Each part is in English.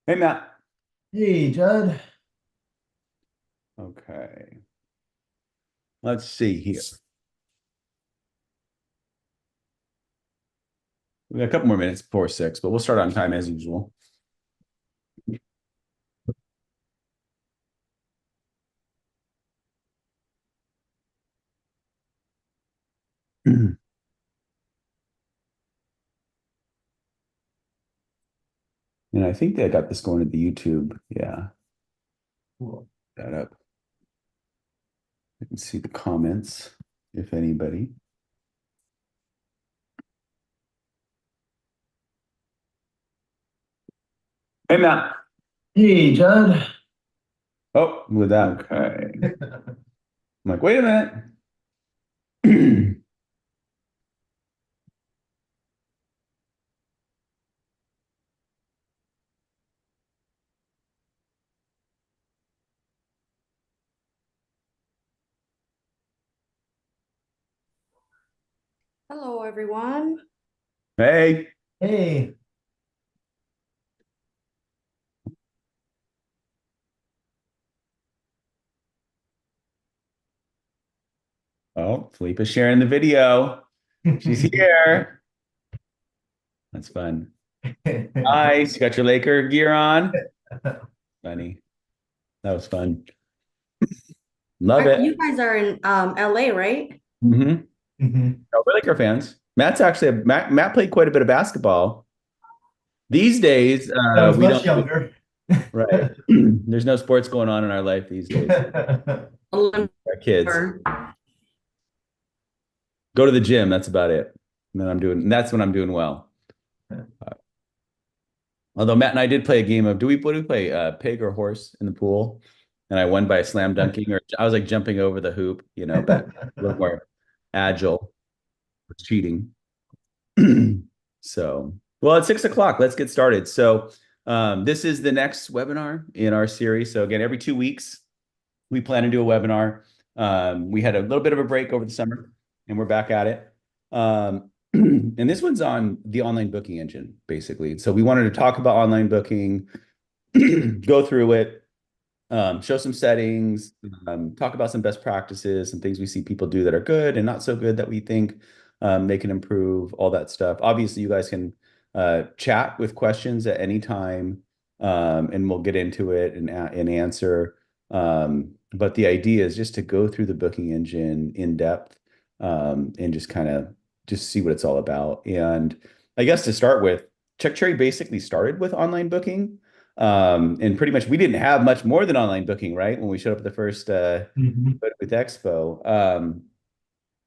Hey, Matt. Hey, Judd. Okay, let's see here. We got a couple more minutes before 6, but we'll start on time as usual. And I think they got this going to the YouTube. Yeah, Cool. that up. I can see the comments if anybody. Hey, Matt. Hey, Judd. Oh, with that. Okay. I'm like, wait a minute. Hello, everyone. Hey. Hey. Oh, Felipa's sharing the video. She's here. That's fun. Nice. You got your Laker gear on? Funny. That was fun. Love it. You guys are in LA, right? Mm-hmm. Mhm. No, we're Laker fans. Matt's actually Matt played quite a bit of basketball. These days, I was we much don't younger. right. There's no sports going on in our life these days. Our kids Or go to the gym. That's about it. And then that's when I'm doing well. Although Matt and I did play a game of what do we play? Pig or horse in the pool, and I won by slam dunking, or I was like jumping over the hoop, but a little more agile. It's cheating. So, well, it's 6 o'clock. Let's get started. So, this is the next webinar in our series. So, again, every 2 weeks, we plan to do a webinar. We had a little bit of a break over the summer, and we're back at it. And this one's on the online booking engine, basically. So, we wanted to talk about online booking, go through it, show some settings, talk about some best practices, some things we see people do that are good and not so good that we think they can improve, all that stuff. Obviously, you guys can chat with questions at any time, and we'll get into it and answer. But the idea is just to go through the booking engine in depth, and just kind of just see what it's all about. And I guess to start with, Check Cherry basically started with online booking. And pretty much we didn't have much more than online booking, right? When we showed up at the first Mhm. with Expo.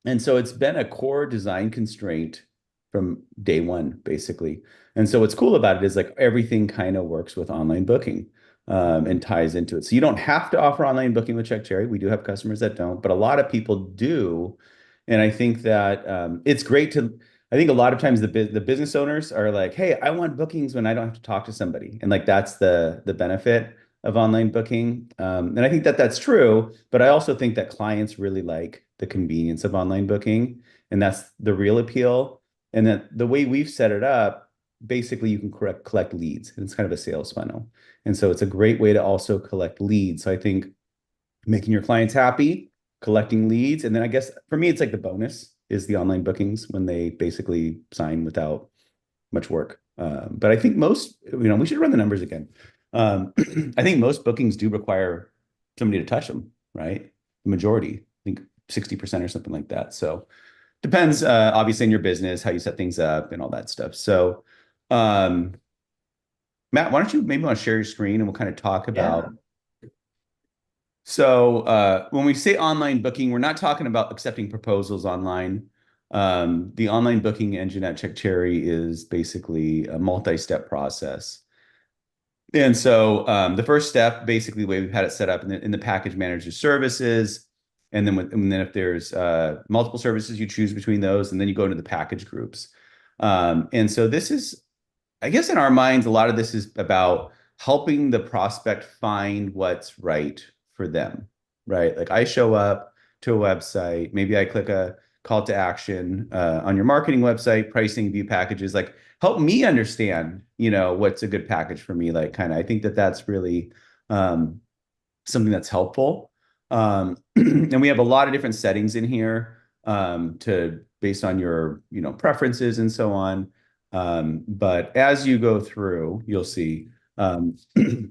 And so it's been a core design constraint from day one, basically. And so what's cool about it is like everything kind of works with online booking, and ties into it. So you don't have to offer online booking with Check Cherry. We do have customers that don't, but a lot of people do. And I think that it's great to, I think a lot of times the business owners are like, hey, I want bookings when I don't have to talk to somebody. And like that's the benefit of online booking. And I think that that's true, but I also think that clients really like the convenience of online booking, and that's the real appeal. And that the way we've set it up, basically you can collect leads, and it's kind of a sales funnel. And so it's a great way to also collect leads. So I think making your clients happy, collecting leads, and then I guess for me, it's like the bonus is the online bookings when they basically sign without much work. But I think most, we should run the numbers again. I think most bookings do require somebody to touch them, right? The majority, I think 60% or something like that. So depends, obviously, in your business, how you set things up and all that stuff. So, um, Matt, why don't you maybe want to share your screen and we'll kind of talk Yeah. about. So, when we say online booking, we're not talking about accepting proposals online. The online booking engine at CheckCherry is basically a multi-step process. And so, the first step, basically, the way we've had it set up in the package manager services, and then if there's multiple services, you choose between those, and then you go into the package groups. And so this is I guess in our minds, a lot of this is about helping the prospect find what's right for them, right? Like I show up to a website, maybe I click a call to action on your marketing website, pricing, view packages, like help me understand, what's a good package for me. Like kind of, I think that that's really um, something that's helpful. And we have a lot of different settings in here to based on your, preferences and so on. But as you go through, you'll see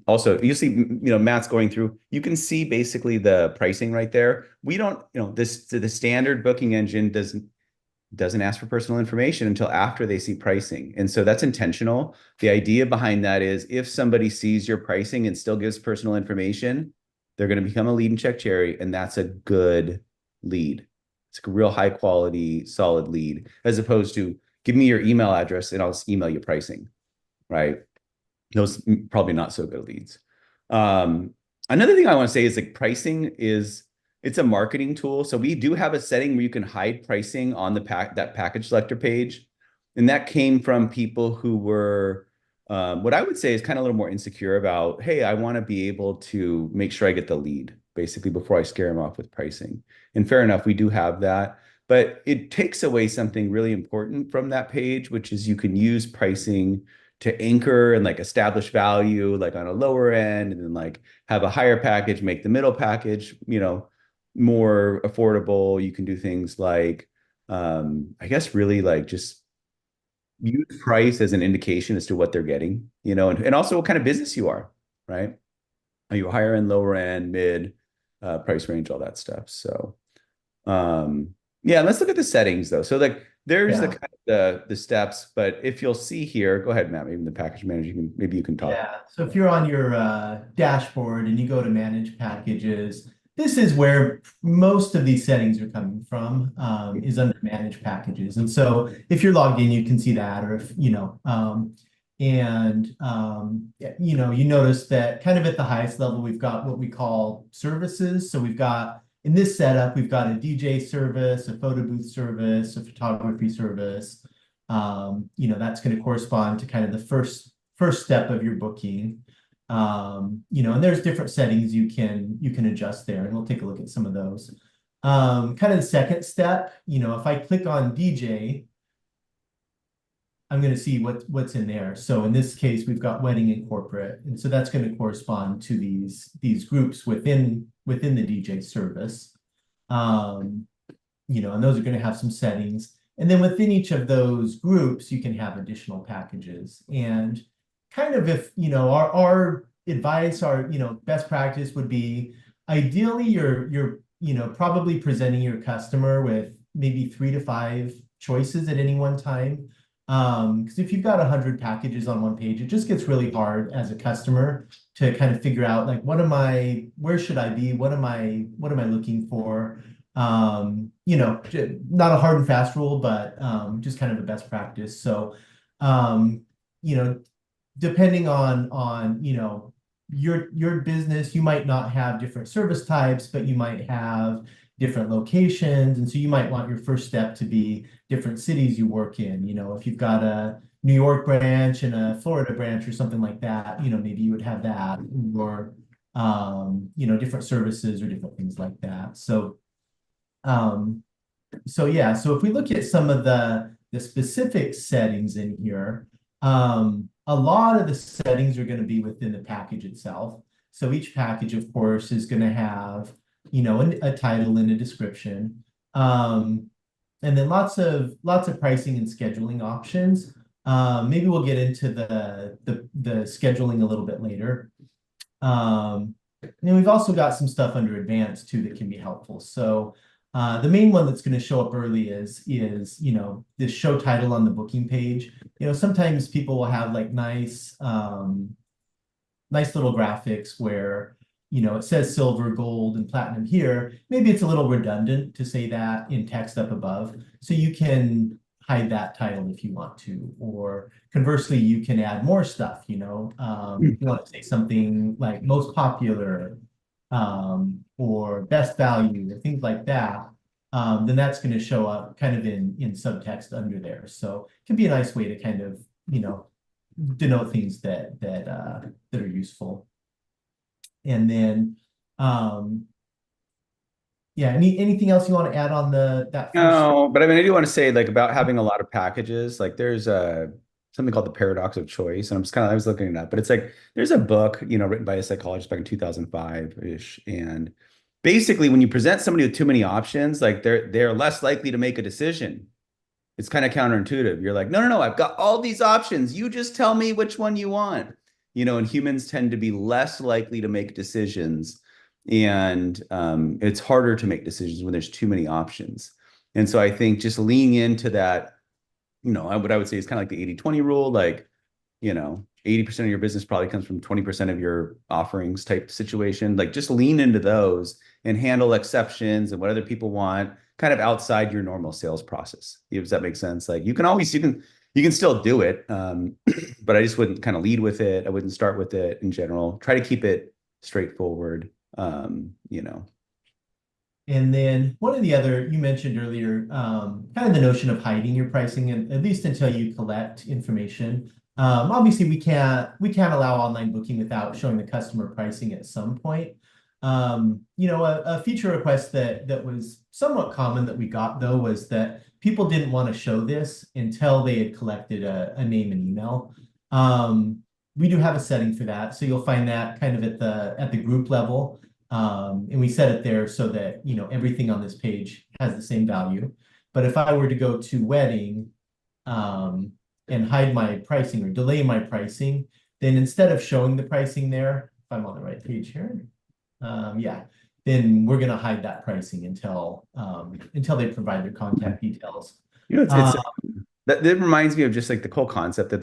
also you see, Matt's going through, you can see basically the pricing right there. We don't, the standard booking engine doesn't ask for personal information until after they see pricing. And so that's intentional. The idea behind that is if somebody sees your pricing and still gives personal information, they're going to become a lead and check cherry. And that's a good lead. It's a real high quality, solid lead, as opposed to give me your email address and I'll just email you pricing, right? Those probably not so good leads. Another thing I want to say is like pricing is it's a marketing tool. So we do have a setting where you can hide pricing on that package selector page. And that came from people who were what I would say is kind of a little more insecure about, hey, I want to be able to make sure I get the lead basically before I scare them off with pricing. And fair enough, we do have that. But it takes away something really important from that page, which is you can use pricing to anchor and like establish value like on a lower end and then like have a higher package, make the middle package, more affordable. You can do things like I guess really like just use price as an indication as to what they're getting, and also what kind of business you are, right? Are you higher end, lower end, mid, price range, all that stuff. So yeah, let's look at the settings though. So like there's the Yeah. kind of the steps, but if you'll see here, go ahead, Matt, maybe the package manager, maybe you can talk. Yeah. So if you're on your dashboard and you go to manage packages, this is where most of these settings are coming from, is under manage packages. And so if you're logged in, you can see that, or if, yeah, you notice that kind of at the highest level, we've got what we call services. So we've got, in this setup, we've got a DJ service, a photo booth service, a photography service. That's going to correspond to kind of the first step of your booking. And there's different settings you can adjust there, and we'll take a look at some of those. Kind of the second step, if I click on DJ, I'm going to see what's in there. So in this case, we've got wedding and corporate, and so that's going to correspond to these groups within the DJ service. And those are going to have some settings. And then within each of those groups, you can have additional packages. And kind of if, our advice, our, best practice would be ideally you're probably presenting your customer with maybe 3 to 5 choices at any one time. Because if you've got 100 packages on one page, it just gets really hard as a customer to kind of figure out like, where should I be? What am I looking for? Not a hard and fast rule, but just kind of a best practice. So, depending on your business, you might not have different service types, but you might have different locations. And so you might want your first step to be different cities you work in. If you've got a New York branch and a Florida branch or something like that, maybe you would have that, or different services or different things like that. So yeah, so if we look at some of the specific settings in here, a lot of the settings are going to be within the package itself. So each package, of course, is going to have, a title and a description, and then lots of pricing and scheduling options. Maybe we'll get into the scheduling a little bit later. And then we've also got some stuff under advanced too that can be helpful. So the main one that's going to show up early is this show title on the booking page. Sometimes people will have like nice little graphics where it says silver, gold, and platinum here. Maybe it's a little redundant to say that in text up above, so you can hide that title if you want to, or conversely, you can add more stuff. If you want to say something like most popular, or best value, or things like that, then that's going to show up kind of in subtext under there. So it can be a nice way to kind of, denote things that are useful. And then, yeah, anything else you want to add on that first? No, but I mean, I do want to say like about having a lot of packages. Like there's something called the paradox of choice, and I was looking it up, but it's like there's a book, written by a psychologist back in 2005-ish, and basically when you present somebody with too many options, like they're less likely to make a decision. It's kind of counterintuitive. You're like, no, no, no, I've got all these options. You just tell me which one you want. And humans tend to be less likely to make decisions. And it's harder to make decisions when there's too many options. And so I think just leaning into that, what I would say is kind of like the 80-20 rule, like, 80% of your business probably comes from 20% of your offerings type situation. Like just lean into those and handle exceptions and what other people want kind of outside your normal sales process. Does that make sense? Like you can still do it. But I just wouldn't kind of lead with it. I wouldn't start with it in general. Try to keep it straightforward. And then one of the other, you mentioned earlier, kind of the notion of hiding your pricing, and at least until you collect information. Obviously, we can't allow online booking without showing the customer pricing at some point. A feature request that was somewhat common that we got though was that people didn't want to show this until they had collected a name and email. We do have a setting for that, so you'll find that kind of at the group level. And we set it there so that everything on this page has the same value. But if I were to go to wedding and hide my pricing or delay my pricing, then instead of showing the pricing there, if I'm on the right page here, yeah, then we're going to hide that pricing until they provide their contact details. It's that reminds me of just like the whole concept that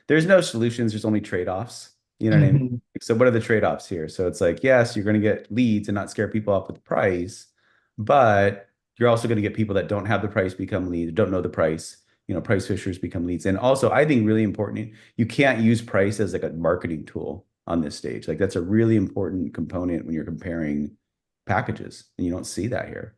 there's no solutions, there's only trade-offs. You know what I mean? Mhm. So what are the trade-offs here? So it's like, yes, you're going to get leads and not scare people off with the price, but you're also going to get people that don't have the price become leads, don't know the price, price fishers become leads. And also, I think really important, you can't use price as like a marketing tool on this stage. Like that's a really important component when you're comparing packages, and you don't see that here.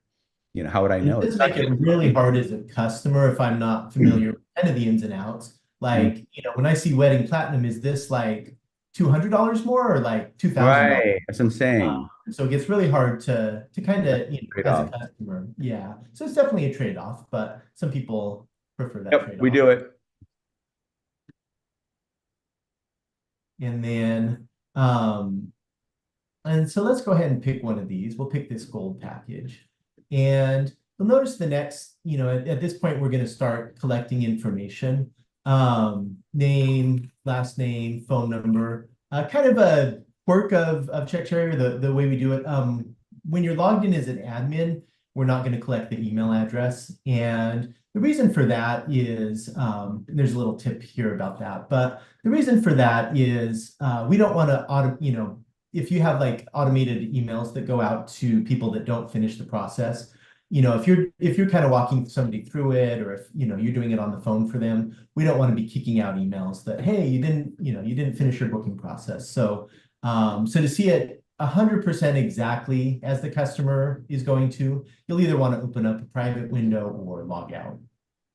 How would I It know? does It's not make it really hard as a customer if I'm not familiar with kind of the ins and outs. Like, when I see wedding platinum, is this like $200 more or like $2,000? right. That's what I'm saying. So it gets really hard to kind of, as a Trade-off. customer. Yeah. So it's definitely a trade-off, but some people prefer that Yep, we trade-off. do it. And then, and so let's go ahead and pick one of these. We'll pick this gold package. And you'll notice the next, at this point, we're going to start collecting information. Name, last name, phone number, kind of a quirk of CheckCherry, the way we do it. When you're logged in as an admin, we're not going to collect the email address. And the reason for that is, there's a little tip here about that, but the reason for that is we don't want to if you have like automated emails that go out to people that don't finish the process, if you're kind of walking somebody through it, or if you're doing it on the phone for them, we don't want to be kicking out emails that, hey, you didn't finish your booking process. So to see it 100% exactly as the customer is going to, you'll either want to open up a private window or log out.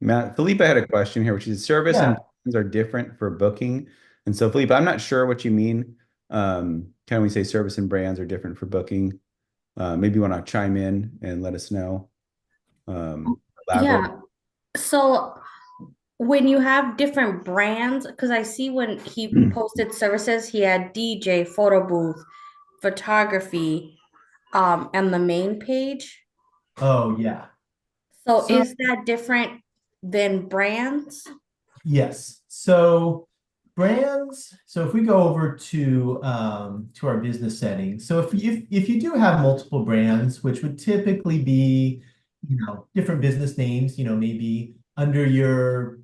Matt, Felipe had a question here, which is service and Yeah. plans are different for booking. And so, Felipe, I'm not sure what you mean. Can we say service and brands are different for booking? Maybe you want to chime in and let us know. Elaborate. Yeah. So when you have different brands, because I see when he posted services, he had DJ, photo booth, photography, and the main page. Oh, yeah. So So is that different than brands? yes. So brands. So if we go over to our business settings. So if you do have multiple brands, which would typically be, different business names, maybe under your,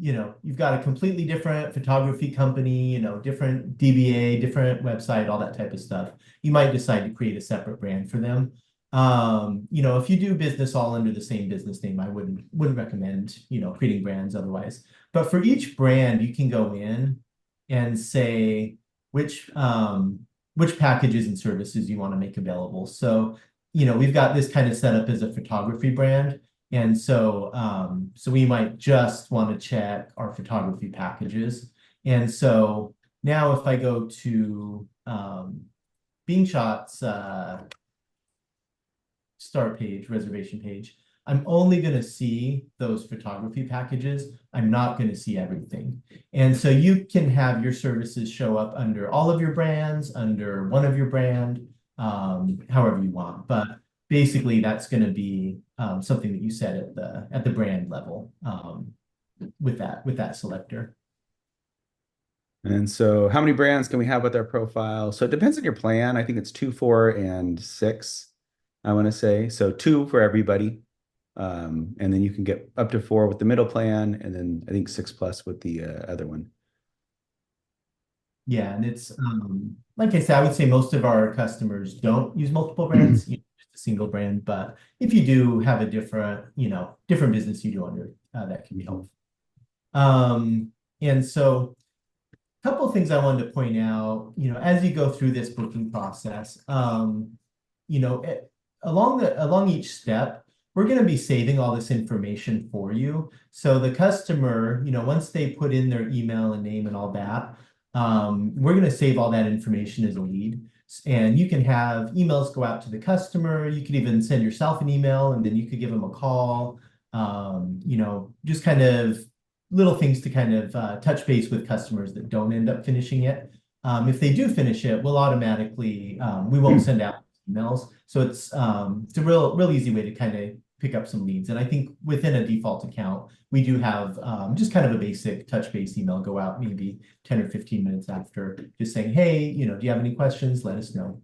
you've got a completely different photography company, different DBA, different website, all that type of stuff. You might decide to create a separate brand for them. If you do business all under the same business name, I wouldn't recommend, creating brands otherwise. But for each brand, you can go in and say which packages and services you want to make available. So, we've got this kind of set up as a photography brand. And so we might just want to check our photography packages. And so now if I go to BeanShot's start page, reservation page, I'm only going to see those photography packages. I'm not going to see everything. And so you can have your services show up under all of your brands, under one of your brand, however you want. But basically, that's going to be something that you set at the brand level with that selector. And so how many brands can we have with our profile? So it depends on your plan. I think it's 2, 4, and 6, I want to say. So 2 for everybody. And then you can get up to 4 with the middle plan, and then I think 6+ with the other one. Yeah, and it's like I said, I would say most of our customers don't use multiple brands, just a single brand. But if you do have a different, different business you do under, that can be helpful. And so a couple of things I wanted to point out, as you go through this booking process, along each step, we're going to be saving all this information for you. So the customer, once they put in their email and name and all that, we're going to save all that information as a lead. And you can have emails go out to the customer. You could even send yourself an email, and then you could give them a call. Just kind of little things to kind of touch base with customers that don't end up finishing it. If they do finish it, we'll automatically, we won't send out emails. So it's a real easy way to kind of pick up some leads. And I think within a default account, we do have just kind of a basic touch base email go out maybe 10 or 15 minutes after, just saying, hey, do you have any questions? Let us know.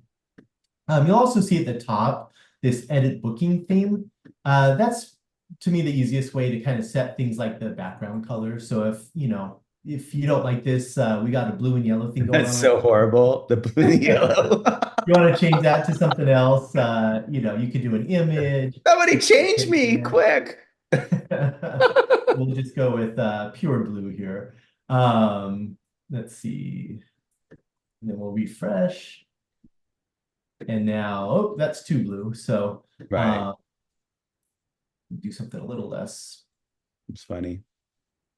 You'll also see at the top this edit booking theme. That's to me the easiest way to kind of set things like the background color. So if you don't like this, we got a blue and yellow thing going on. That's so horrible. The blue and yellow. You want to change that to something else, you could do an image. Somebody change me quick. We'll just go with pure blue here. Let's see. And then we'll refresh. And now, oh, that's too blue. So Right. Do something a little less It's funny.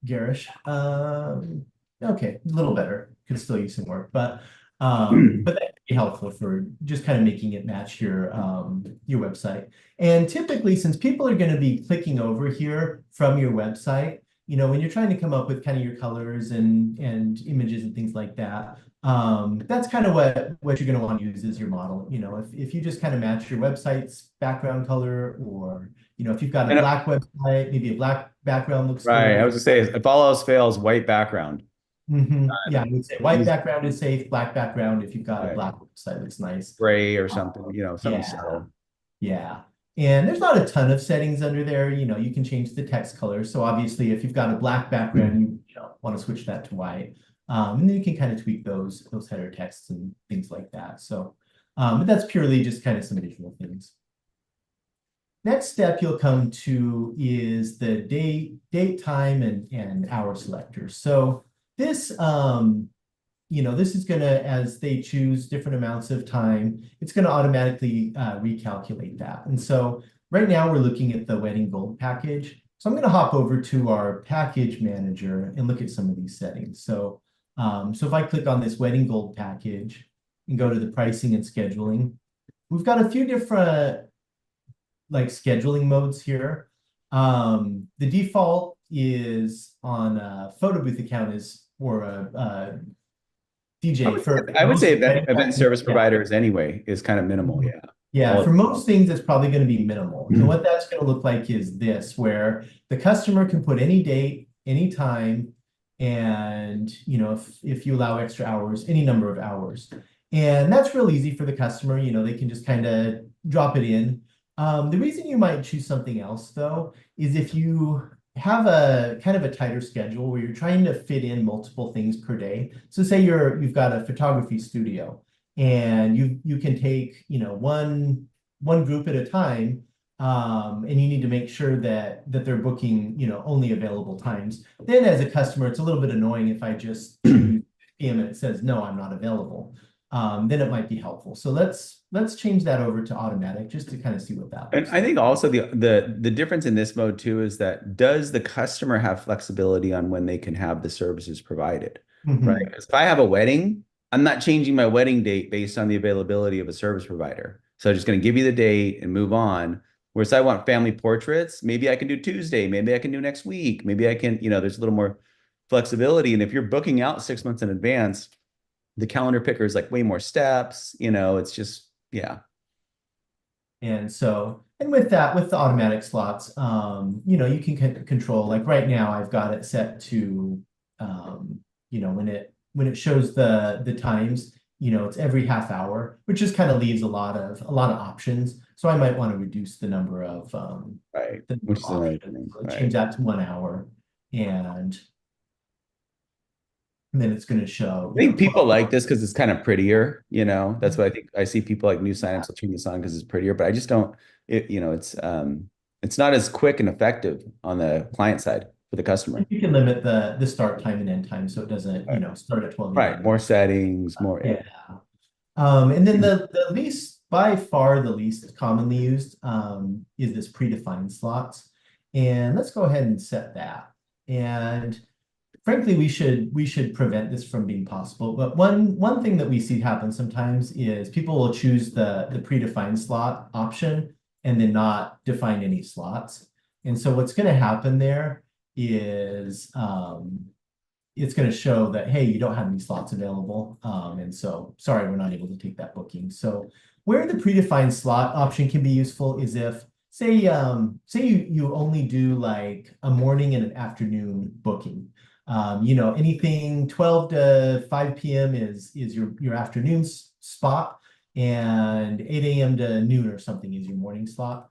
garish. Okay, a little better. Could still use some work, but that can be helpful for just kind of making it match your website. And typically, since people are going to be clicking over here from your website, when you're trying to come up with kind of your colors and images and things like that, that's kind of what you're going to want to use as your model. If you just kind of match your website's background color, or if you've got a black website, maybe a black background looks right. good. I was gonna say, if all else fails, white background. Yeah, I would say white background is safe, black background, if you've got a black website, looks nice. Gray or something, something Yeah. subtle. Yeah. And there's not a ton of settings under there. You can change the text color. So obviously, if you've got a black background, you want to switch that to white. And then you can kind of tweak those header texts and things like that. So, but that's purely just kind of some additional things. Next step you'll come to is the date, time, and hour selector. So this, this is going to, as they choose different amounts of time, it's going to automatically recalculate that. And so right now we're looking at the wedding gold package. So I'm going to hop over to our package manager and look at some of these settings. So, if I click on this wedding gold package and go to the pricing and scheduling, we've got a few different scheduling modes here. The default is on a photo booth account is for a DJ. I would say event service providers anyway is kind of minimal. Yeah. Yeah, for most things, it's probably going to be minimal. So what that's going to look like is this, where the customer can put any date, any time, and if you allow extra hours, any number of hours. And that's real easy for the customer. They can just kind of drop it in. The reason you might choose something else, though, is if you have a kind of a tighter schedule where you're trying to fit in multiple things per day. So say you've got a photography studio and you can take, one group at a time, and you need to make sure that they're booking, only available times. Then as a customer, it's a little bit annoying if I just choose PM and it says, no, I'm not available. Then it might be helpful. So let's change that over to automatic just to kind of see what that looks And I think also the difference in this mode too is that does the customer have flexibility on when they can have the services provided? right? Mhm. 'Cause if I have a wedding, I'm not changing my wedding date based on the availability of a service provider. So I'm just going to give you the date and move on. Whereas I want family portraits, maybe I can do Tuesday, maybe I can do next week, maybe I can, there's a little more flexibility. And if you're booking out 6 months in advance, the calendar picker is like way more steps, it's just, yeah. And so, and with that, with the automatic slots, you can control, like right now I've got it set to, when it shows the times, it's every half hour, which just kind of leaves a lot of options. So I might want to reduce Right. the number Which of is another options. thing. So Right. change that to 1 hour, and then it's going to show, I think people 12. like this because it's kind of prettier. That's what I think. I see people like new signups will turn this on because it's prettier, but I just don't, it's not as quick and effective on the client side for the And customer. you can limit the start time and end time so it doesn't, Right. start at 12 Right. a.m. More settings, more. Yeah. And then the least, by far the least commonly used, is this predefined slots. And let's go ahead and set that. And frankly, we should prevent this from being possible. But one thing that we see happen sometimes is people will choose the predefined slot option and then not define any slots. And so what's going to happen there is it's going to show that, hey, you don't have any slots available. And so, sorry, we're not able to take that booking. So where the predefined slot option can be useful is if, say you only do like a morning and an afternoon booking. Anything 12 to 5 p.m. is your afternoon spot, and 8 a.m. to noon or something is your morning slot.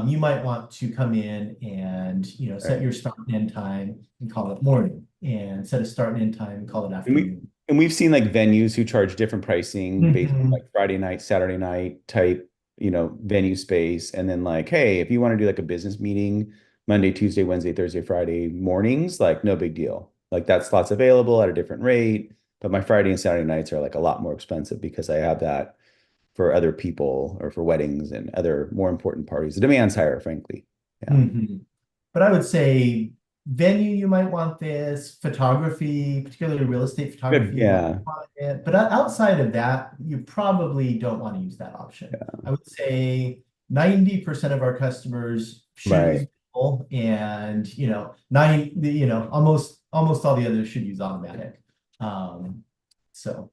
You might want to come in and set Right. your start and end time and call it morning, and set a start and end time and call it And we afternoon. and we've seen like venues who charge different pricing based on Mhm. like Friday night, Saturday night type, venue space. And then like, hey, if you want to do like a business meeting Monday, Tuesday, Wednesday, Thursday, Friday mornings, like no big deal. Like that slot's available at a different rate. But my Friday and Saturday nights are like a lot more expensive because I have that for other people or for weddings and other more important parties. The demand's higher, frankly. Yeah. Mhm. But I would say venue, you might want this, photography, particularly real estate Good. photography, you might Yeah. want it. But outside of that, you probably don't want to use that option. I would say 90% of our customers should use Right. Google, and almost all the others should use automatic. Um, so,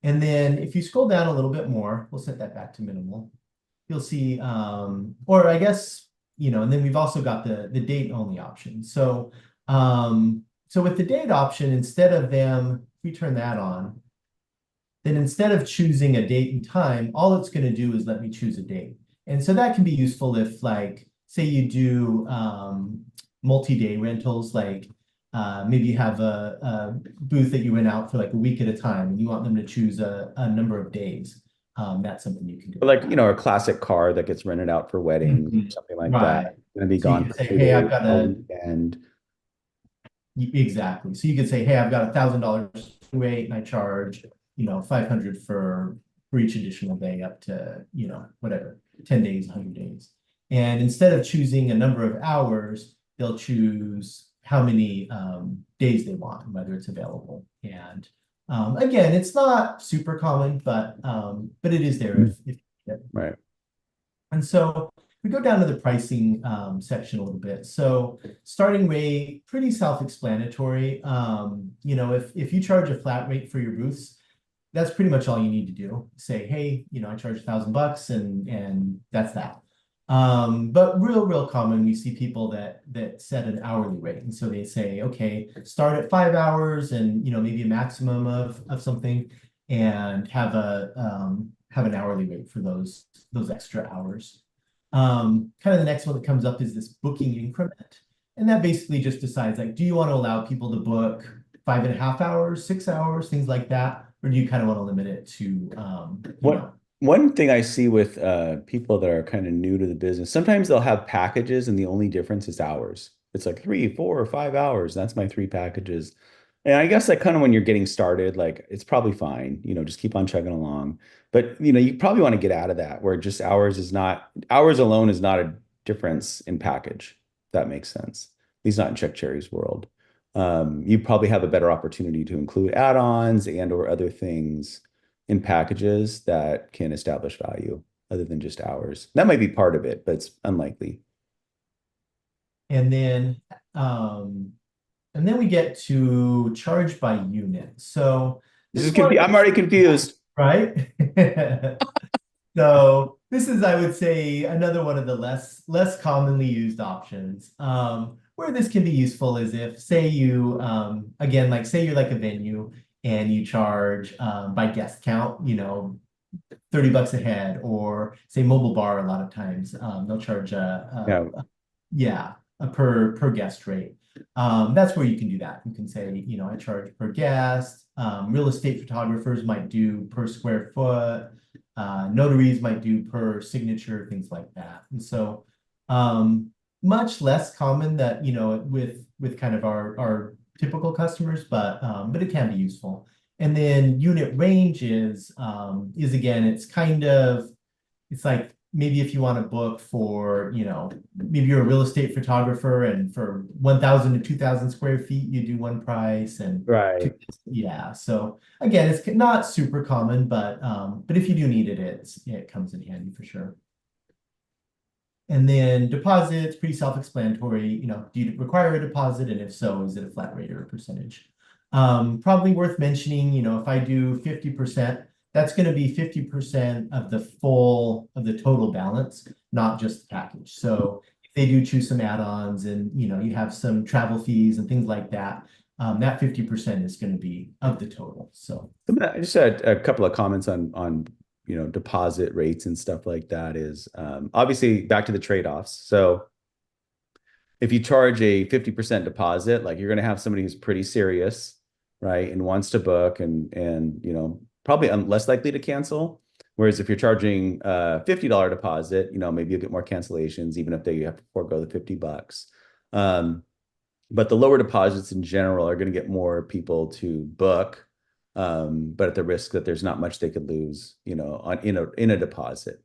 and then if you scroll down a little bit more, we'll set that back to minimal. You'll see, or I guess, and then we've also got the date only option. So with the date option, instead of them, if we turn that on, then instead of choosing a date and time, all it's going to do is let me choose a date. And so that can be useful if, like, say you do multi-day rentals, like maybe you have a booth that you rent out for like a week at a time, and you want them to choose a number of days. That's something you can do Or with like, that. a classic car that gets rented out for weddings or Mhm. something like that. Right. Gonna be So you gone can for say, three hey, I've days got all a weekend. exactly. So you could say, hey, I've got $1,000 rate, and I charge, 500 for each additional day up to, whatever, 10 days, 100 days. And instead of choosing a number of hours, they'll choose how many days they want and whether it's available. And again, it's not super common, but it is there if Right. and so we go down to the pricing section a little bit. So starting rate, pretty self-explanatory. If you charge a flat rate for your booths, that's pretty much all you need to do. Say, hey, I charge $1,000, and that's that. But real common, we see people that set an hourly rate. And so they say, okay, start at 5 hours and maybe a maximum of something, and have an hourly rate for those extra hours. Kind of the next one that comes up is this booking increment. And that basically just decides, like, do you want to allow people to book 5.5 hours, 6 hours, things like that? Or do you kind of want to limit it to, What one thing I see with people that are kind of new to the business, sometimes they'll have packages and the only difference is hours. It's like 3, 4, or 5 hours. That's my three packages. And I guess like kind of when you're getting started, like it's probably fine, just keep on chugging along. But you probably want to get out of that where just hours alone is not a difference in package. If that makes sense. At least not in Check Cherry's world. you probably have a better opportunity to include add-ons and or other things in packages that can establish value other than just hours. That might be part of it, but it's unlikely. And then we get to charge by unit. So This this is one, I'm already confused. right? So this is, I would say, another one of the less commonly used options. Where this can be useful is if, say you, again, like say you're like a venue and you charge by guest count, 30 bucks a head, or say mobile bar, a lot of times they'll charge Yeah. a per guest rate. That's where you can do that. You can say, I charge per guest. Real estate photographers might do per square foot. Notaries might do per signature, things like that. And so much less common that, with kind of our typical customers, but it can be useful. And then unit range is again, it's like maybe if you want to book for, maybe you're a real estate photographer and for 1,000 to 2,000 square feet, you do one price and Right. yeah. So again, it's not super common, but if you do need it, it comes in handy for sure. And then deposits, pretty self-explanatory. Do you require a deposit? And if so, is it a flat rate or a percentage? Probably worth mentioning, if I do 50%, that's going to be 50% of the total balance, not just the package. So if they do choose some add-ons and, you have some travel fees and things like that, that 50% is going to be of the total. So I just had a couple of comments on deposit rates and stuff like that is obviously back to the trade-offs. So if you charge a 50% deposit, like you're going to have somebody who's pretty serious, right, and wants to book and probably less likely to cancel. Whereas if you're charging a $50 deposit, maybe you'll get more cancellations, even if you have to forego the 50 bucks. But the lower deposits in general are going to get more people to book, but at the risk that there's not much they could lose, in a deposit.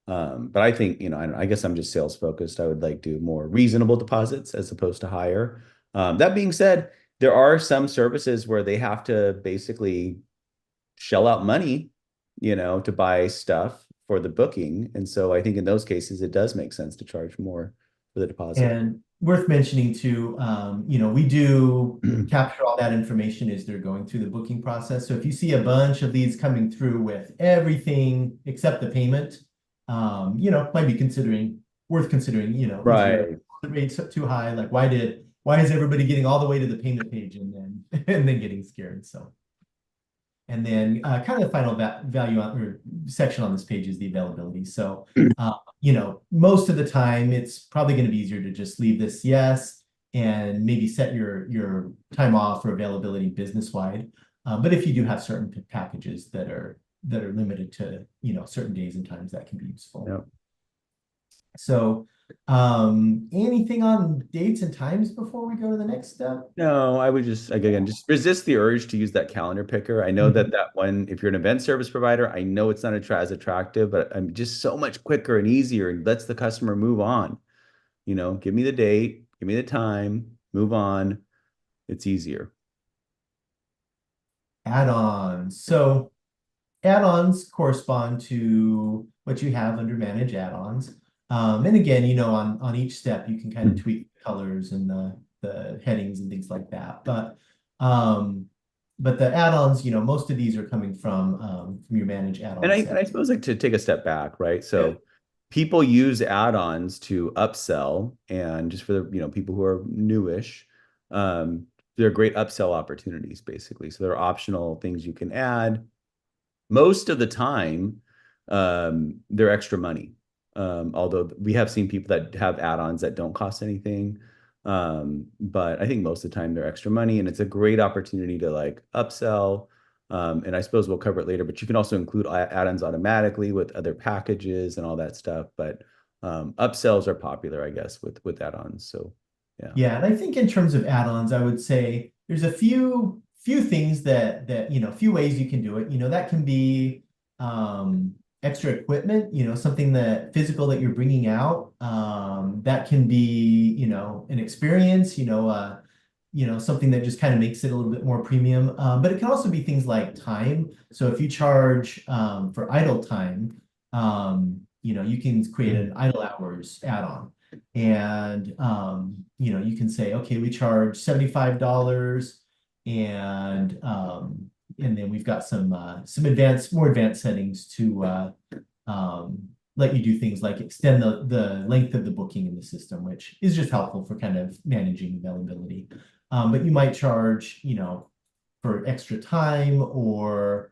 But I think, I guess I'm just sales focused. I would like to do more reasonable deposits as opposed to higher. That being said, there are some services where they have to basically shell out money, to buy stuff for the booking. And so I think in those cases, it does make sense to charge more for the deposit. And worth mentioning too, we do capture all that information as they're going through the booking process. So if you see a bunch of leads coming through with everything except the payment, might be worth considering, Right. the rates too high? Like why is everybody getting all the way to the payment page and then getting scared? So. And then kind of the final value or section on this page is the availability. So, most of the time it's probably going to be easier to just leave this yes and maybe set your time off for availability business-wide. But if you do have certain packages that are limited to, certain days and times, that can be useful. Yep. So, anything on dates and times before we go to the next step? No, I would just resist the urge to use that calendar picker. I know that one, if you're an event service provider, I know it's not as attractive, but I'm just so much quicker and easier and lets the customer move on. Give me the date, give me the time, move on. It's easier. Add-ons. So add-ons correspond to what you have under manage add-ons. And again, on each step, you can kind of tweak the colors and the headings and things like that. But the add-ons, most of these are coming from your manage add-ons. And I suppose to take a step back, right? So people use add-ons to upsell, and just for the people who are newish, they're great upsell opportunities, basically. So they're optional things you can add. Most of the time, they're extra money. Although we have seen people that have add-ons that don't cost anything. But I think most of the time they're extra money, and it's a great opportunity to upsell. And I suppose we'll cover it later, but you can also include add-ons automatically with other packages and all that stuff. But upsells are popular, I guess, with add-ons. So yeah. Yeah, and I think in terms of add-ons, I would say there's a few things that few ways you can do it. That can be extra equipment, something physical that you're bringing out. That can be, an experience, something that just kind of makes it a little bit more premium. But it can also be things like time. So if you charge for idle time, you can create an idle hours add-on. And you can say, okay, we charge $75 and then we've got some more advanced settings to let you do things like extend the length of the booking in the system, which is just helpful for kind of managing availability. But you might charge, for extra time or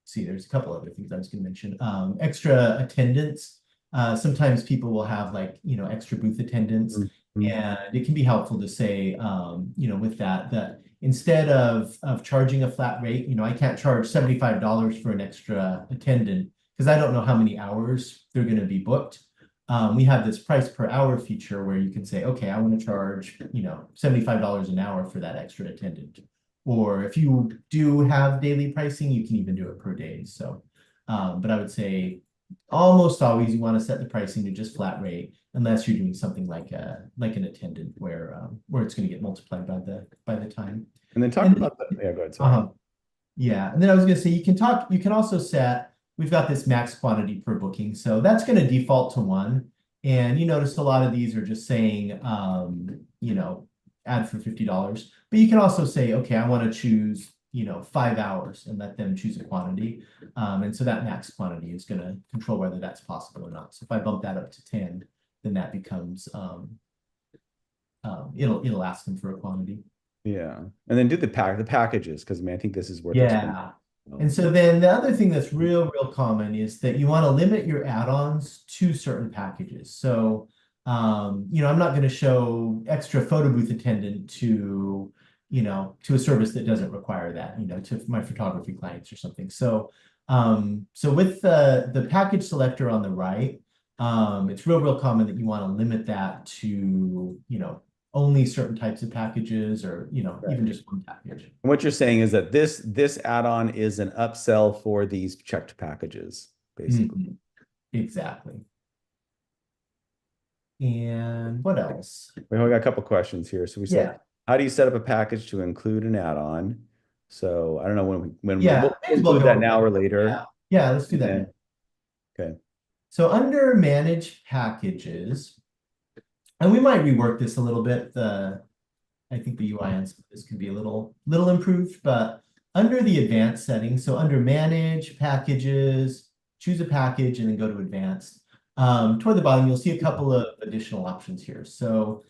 see, there's a couple other things I was going to mention. Extra attendance. Sometimes people will have extra booth attendance, and it can be helpful to say, with that instead of charging a flat rate, I can't charge $75 for an extra attendant because I don't know how many hours they're going to be booked. We have this price per hour feature where you can say, okay, I want to charge, $75 an hour for that extra attendant. Or if you do have daily pricing, you can even do it per day. So, but I would say almost always you want to set the pricing to just flat rate, unless you're doing something like an attendant where it's going to get multiplied by the time. And then about that. Yeah, go ahead. Sorry. Yeah, and then I was going to say you can also set. We've got this max quantity per booking, so that's going to default to 1. And you notice a lot of these are just saying, add for $50. But you can also say, okay, I want to choose, 5 hours and let them choose a quantity. And so that max quantity is going to control whether that's possible or not. So if I bump that up to 10, then that becomes, it'll ask them for a quantity. Yeah. And then do the packages, because I think this is worth Yeah. And so then the other thing that's real common is that you want to limit your add-ons to certain packages. So, I'm not going to show extra photo booth attendant to a service that doesn't require that, to my photography clients or something. So, with the package selector on the right, it's real common that you want to limit that to, only certain types of packages or, even just one package. And what you're saying is that this add-on is an upsell for these checked packages, basically. Exactly. And what else? We got a couple questions here. So we said, how do you set up a package to include an add-on? So I don't know when we'll include that now or later. Yeah, let's do that now. Okay. So under manage packages, and we might rework this a little bit. I think the UI on this could be a little improved, but under the advanced settings, so under manage packages, choose a package and then go to advanced. Toward the bottom, you'll see a couple of additional options here. So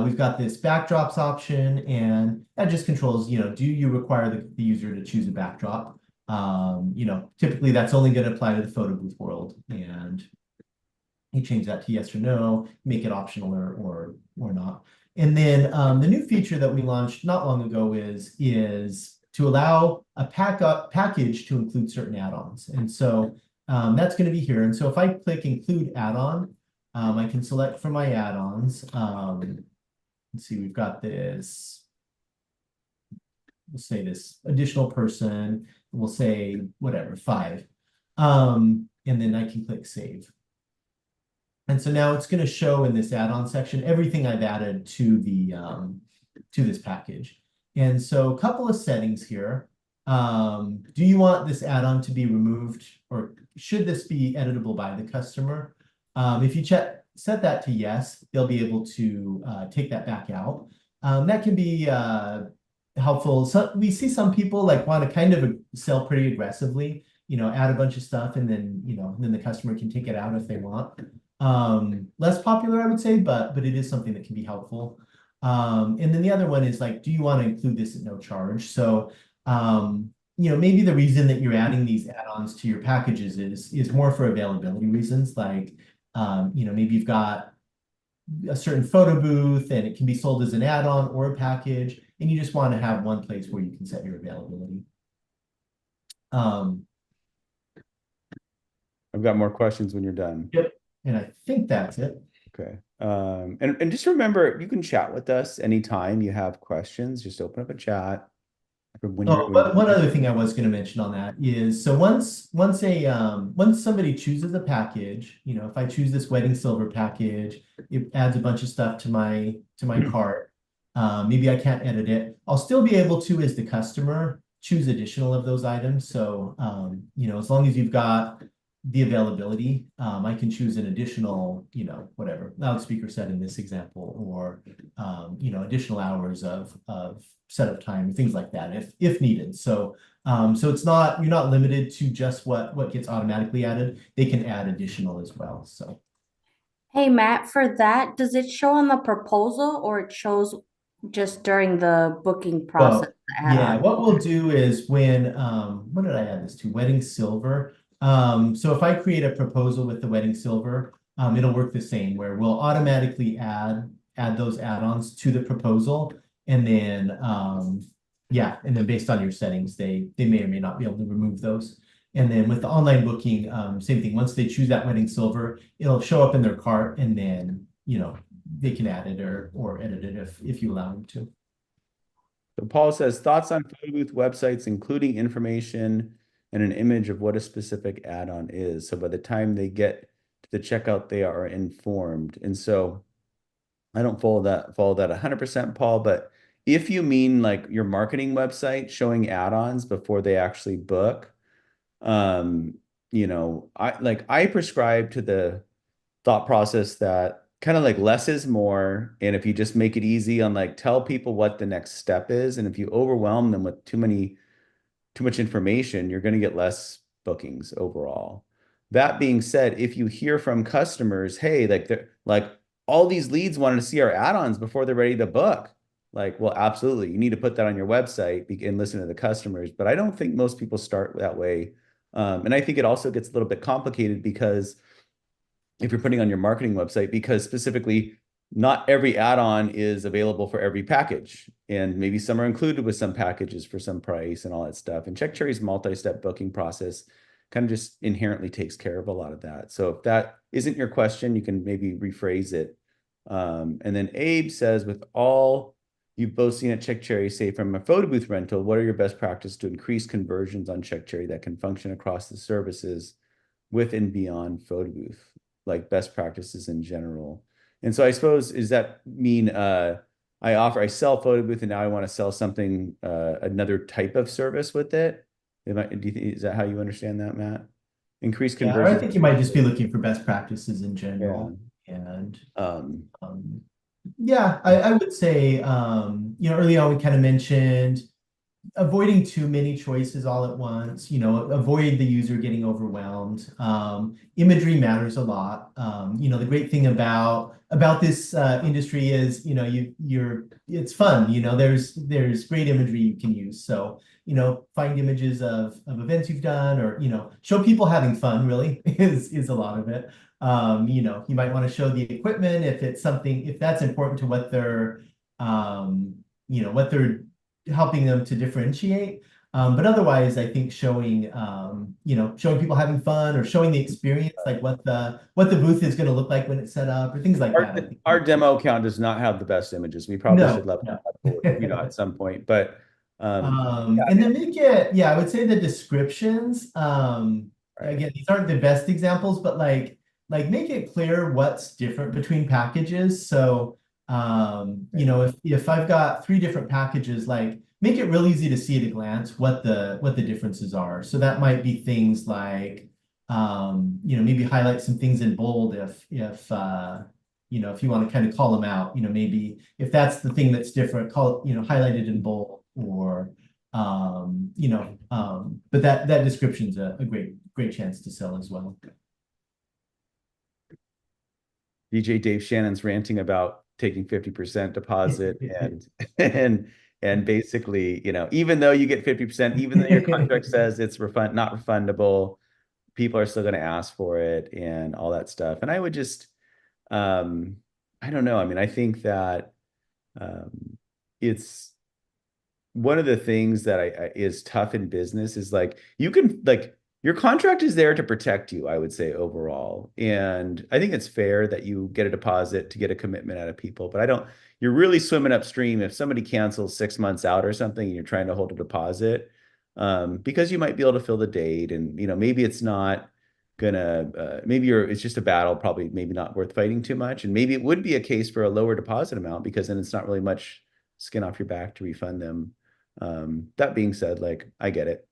we've got this backdrops option, and that just controls, do you require the user to choose a backdrop? Typically that's only going to apply to the photo booth world, and you change that to yes or no, make it optional or not. And then the new feature that we launched not long ago is to allow a package to include certain add-ons. And so that's going to be here. And so if I click include add-on, I can select from my add-ons. Let's see, we've got this. We'll say this additional person. We'll say whatever, 5. And then I can click save. And so now it's going to show in this add-on section everything I've added to this package. And so a couple of settings here. Do you want this add-on to be removed, or should this be editable by the customer? If you set that to yes, they'll be able to take that back out. That can be helpful. So we see some people want to kind of sell pretty aggressively, add a bunch of stuff, and then then the customer can take it out if they want. Less popular, I would say, but it is something that can be helpful. And then the other one is do you want to include this at no charge? So, maybe the reason that you're adding these add-ons to your packages is more for availability reasons. Maybe you've got a certain photo booth and it can be sold as an add-on or a package, and you just want to have one place where you can set your availability. I've got more questions when you're done. Yep. And I think that's it. Okay. And just remember, you can chat with us anytime you have questions. Just open up a chat. from when you're Oh, doing but one other thing I was going to mention on that is, so once somebody chooses a package, if I choose this wedding silver package, it adds a bunch of stuff to my cart. Maybe I can't edit it. I'll still be able to, as the customer, choose additional of those items. So, as long as you've got the availability, I can choose an additional, whatever loudspeaker set in this example, or additional hours of setup time, things like that, if needed. So so you're not limited to just what gets automatically added. They can add additional as well. So Hey Matt, for that, does it show on the proposal or it shows just during the booking process, well, the yeah, add-on? what we'll do is when what did I add this to? Wedding silver. So if I create a proposal with the wedding silver, it'll work the same where we'll automatically add those add-ons to the proposal, and then yeah, and then based on your settings, they may or may not be able to remove those. And then with the online booking, same thing. Once they choose that wedding silver, it'll show up in their cart, and then they can add it or edit it if you allow them to. So Paul says, thoughts on photo booth websites, including information and an image of what a specific add-on is. So by the time they get to the checkout, they are informed. And so I don't follow that 100%, Paul, but if you mean like your marketing website showing add-ons before they actually book, um, I prescribe to the thought process that kind of like less is more. And if you just make it easy on like tell people what the next step is, and if you overwhelm them with too much information, you're going to get less bookings overall. That being said, if you hear from customers, hey, like they're like all these leads wanted to see our add-ons before they're ready to book. Like, well, absolutely. You need to put that on your website and listen to the customers. But I don't think most people start that way. And I think it also gets a little bit complicated because if you're putting on your marketing website, because specifically not every add-on is available for every package. And maybe some are included with some packages for some price and all that stuff. And CheckCherry's multi-step booking process kind of just inherently takes care of a lot of that. So if that isn't your question, you can maybe rephrase it. And then Abe says, with all you've both seen at CheckCherry, say from a photo booth rental, what are your best practices to increase conversions on CheckCherry that can function across the services with and beyond photo booth, like best practices in general? And so I suppose, does that mean I sell photo booth and now I want to sell something, another type of service with it? Is that how you understand that, Matt? Increase Yeah, or I conversions. think you might just be looking for best practices in Yeah. general. And Um, yeah, I would say early on we kind of mentioned avoiding too many choices all at once, avoid the user getting overwhelmed. Imagery matters a lot. The great thing about this industry is, it's fun. There's great imagery you can use. So, find images of events you've done, or, show people having fun really is a lot of it. You might want to show the equipment if that's important to what they're helping them to differentiate. But otherwise, I think showing people having fun, or showing the experience, like what the booth is going to look like when it's set up, or things like that. I think. our demo account does not have the best images. We probably should No, level no. that forward, at some point. But yeah, And then yeah, I would say the descriptions, right. again, these aren't the best examples, but make it clear what's different between packages. So, if I've got 3 different packages, like make it real easy to see at a glance what the differences are. So that might be things like, maybe highlight some things in bold if you want to kind of call them out, maybe if that's the thing that's different, highlight it in bold, or but that description's a great chance to sell as well. DJ Dave Shannon's ranting about taking 50% deposit and basically, even though you get 50%, even though your contract says it's not refundable, people are still going to ask for it and all that stuff. And I would just, I don't know. I mean, I think that it's one of the things that is tough in business is like you can like your contract is there to protect you, I would say overall. And I think it's fair that you get a deposit to get a commitment out of people, but I don't, you're really swimming upstream if somebody cancels 6 months out or something and you're trying to hold a deposit, because you might be able to fill the date and, maybe it's not gonna, maybe it's just a battle, probably maybe not worth fighting too much. And maybe it would be a case for a lower deposit amount because then it's not really much skin off your back to refund them. That being said, like, I get it.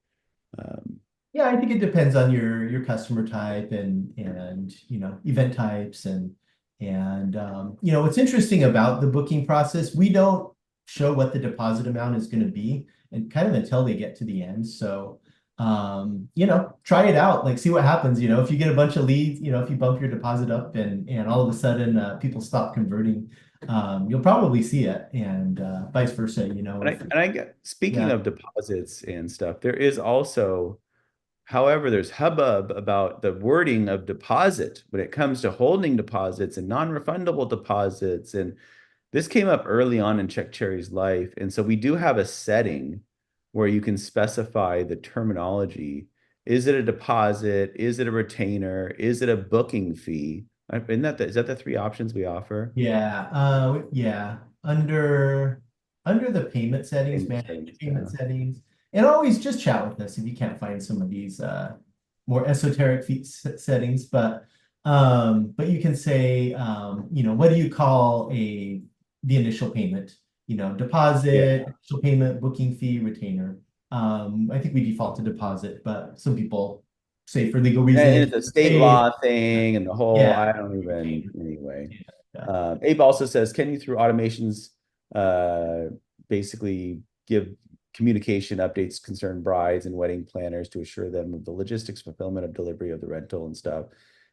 Yeah, I think it depends on your customer type and event types what's interesting about the booking process, we don't show what the deposit amount is going to be and kind of until they get to the end. So try it out, like see what happens. If you get a bunch of leads, if you bump your deposit up and all of a sudden people stop converting, you'll probably see it, and vice versa. And I get, speaking Yeah. of deposits and stuff, there is also, however, there's hubbub about the wording of deposit when it comes to holding deposits and non-refundable deposits. And this came up early on in Check Cherry's life. And so we do have a setting where you can specify the terminology. Is it a deposit? Is it a retainer? Is it a booking fee? Is that the three options we offer? Yeah. Under the payment settings, Payment manage settings, payment yeah. settings, and always just chat with us if you can't find some of these more esoteric settings. But you can say, what do you call the initial payment? Deposit, Yeah. initial payment, booking fee, retainer. I think we default to deposit, but some people say for legal And reasons, it's a state hey, law thing and the whole, yeah, I don't even, anyway. yeah. Abe also says, can you through automations uh, basically give communication updates concern brides and wedding planners to assure them of the logistics fulfillment of delivery of the rental and stuff?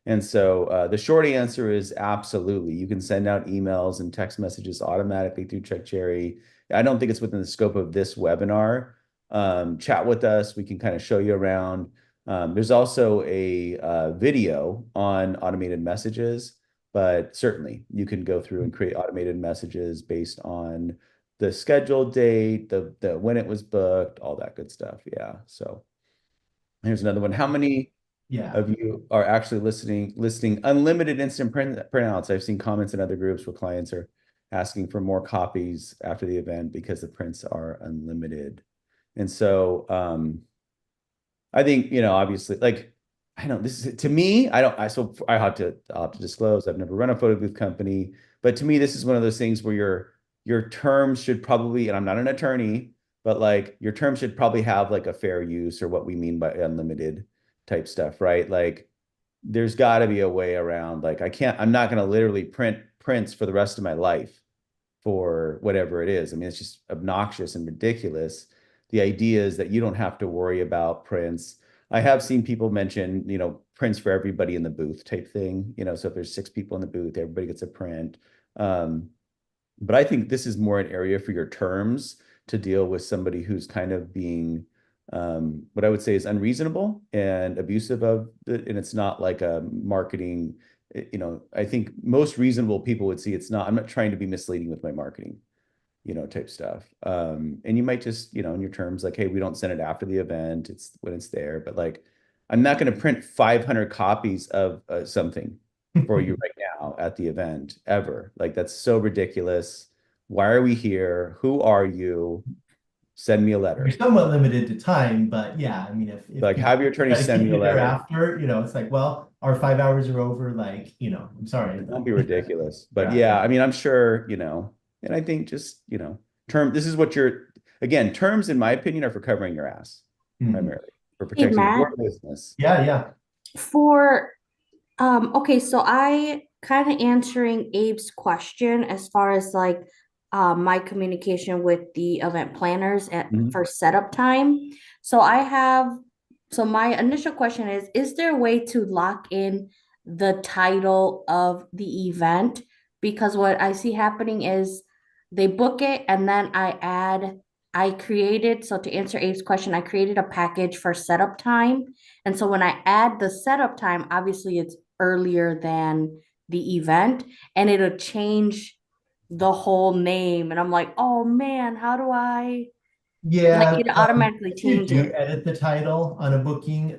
And so the short answer is absolutely. You can send out emails and text messages automatically through Check Cherry. I don't think it's within the scope of this webinar. Chat with us. We can kind of show you around. There's also a video on automated messages, but certainly you can go through and create automated messages based on the scheduled date, the when it was booked, all that good stuff. Yeah. So here's another one. How many Yeah. of you are actually listing unlimited instant printouts? I've seen comments in other groups where clients are asking for more copies after the event because the prints are unlimited. And so I think, obviously, like, I don't, this is to me, I don't, I, so I'll have to disclose, I've never run a photo booth company, but to me, this is one of those things where your terms should probably, and I'm not an attorney, but like your terms should probably have like a fair use or what we mean by unlimited type stuff, right? Like there's got to be a way around, like, I'm not going to literally print prints for the rest of my life for whatever it is. I mean, it's just obnoxious and ridiculous. The idea is that you don't have to worry about prints. I have seen people mention, prints for everybody in the booth type thing. So if there's 6 people in the booth, everybody gets a print. But I think this is more an area for your terms to deal with somebody who's kind of being what I would say is unreasonable and abusive of it. And it's not like a marketing, I think most reasonable people would see I'm not trying to be misleading with my marketing, type stuff. And you might just, in your terms, like, hey, we don't send it after the event. It's when it's there. But like, I'm not going to print 500 copies of something for you right now at the event ever. Like, that's so ridiculous. Why are we here? Who are you? Send me a You're letter. somewhat limited to time, but yeah, I mean, if Like, people have your attorney try to send keep me a you there letter. after, it's like, well, our 5 hours are over. Like, I'm sorry, Don't but be ridiculous. But yeah, yeah, I mean, I'm sure, and I think just, this is what again, terms, in my opinion, are for covering your ass Mhm. primarily, for Hey, protecting Matt, your business. Yeah. for okay, so I kind of answering Abe's question as far as like my communication with the event planners Mhm. for setup time. So so my initial question is there a way to lock in the title of the event? Because what I see happening is they book it and then I created, so to answer Abe's question, I created a package for setup time. And so when I add the setup time, obviously it's earlier than the event and it'll change the whole name. And I'm like, oh man, how do I Yeah, Like it automatically if you do changes. edit the title on a booking,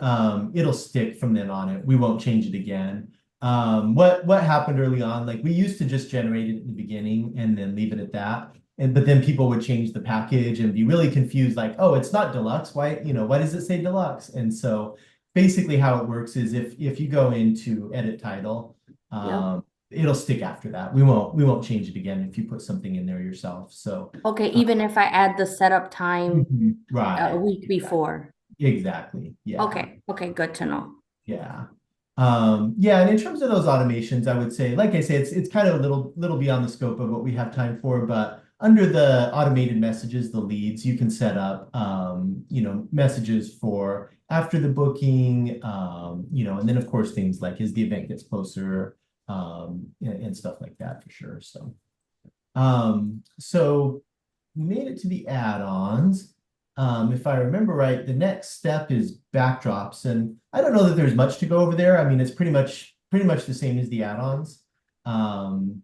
it'll stick from then on it. We won't change it again. What happened early on, like we used to just generate it at the beginning and then leave it at that. And but then people would change the package and be really confused, like, oh, it's not deluxe. Why, why does it say deluxe? And so basically how it works is if you go into edit title, Yep. it'll stick after that. We won't change it again if you put something in there yourself. So Okay, even if I add the setup time a right. week before. Exactly. Yeah. Okay, okay, good to know. Yeah. Yeah, and in terms of those automations, I would say, like I say, it's kind of a little beyond the scope of what we have time for, but under the automated messages, the leads, you can set up messages for after the booking, and then of course things like as the event gets closer, and stuff like that for sure. So we made it to the add-ons. If I remember right, the next step is backdrops, and I don't know that there's much to go over there. I mean, it's pretty much the same as the add-ons. Um,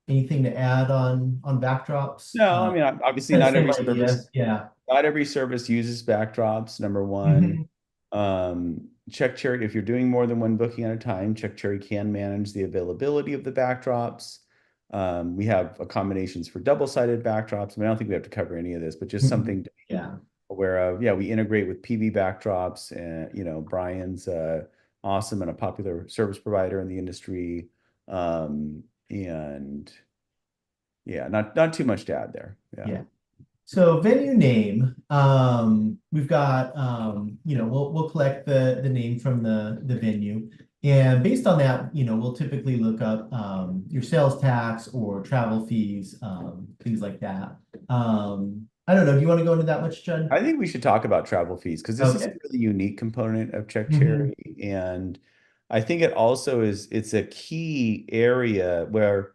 Anything to add on backdrops? No, I mean, obviously Kind of not same every idea. service, Yeah. not every service uses backdrops, number one. Mhm. Check Cherry, if you're doing more than one booking at a time, Check Cherry can manage the availability of the backdrops. We have accommodations for double-sided backdrops. I mean, I don't think we have to cover any of this, but just something to be Yeah. aware of. Yeah, we integrate with PV backdrops, and Brian's awesome and a popular service provider in the industry. And yeah, not too much to add there. Yeah. Yeah. So venue name, we've got, we'll collect the name from the venue. And based on that, we'll typically look up your sales tax or travel fees, things like that. I don't know. Do you want to go into that much, Judd? I think we should talk about travel fees because this is a Okay. really unique component of Check Mhm. Cherry. And I think it also it's a key area where,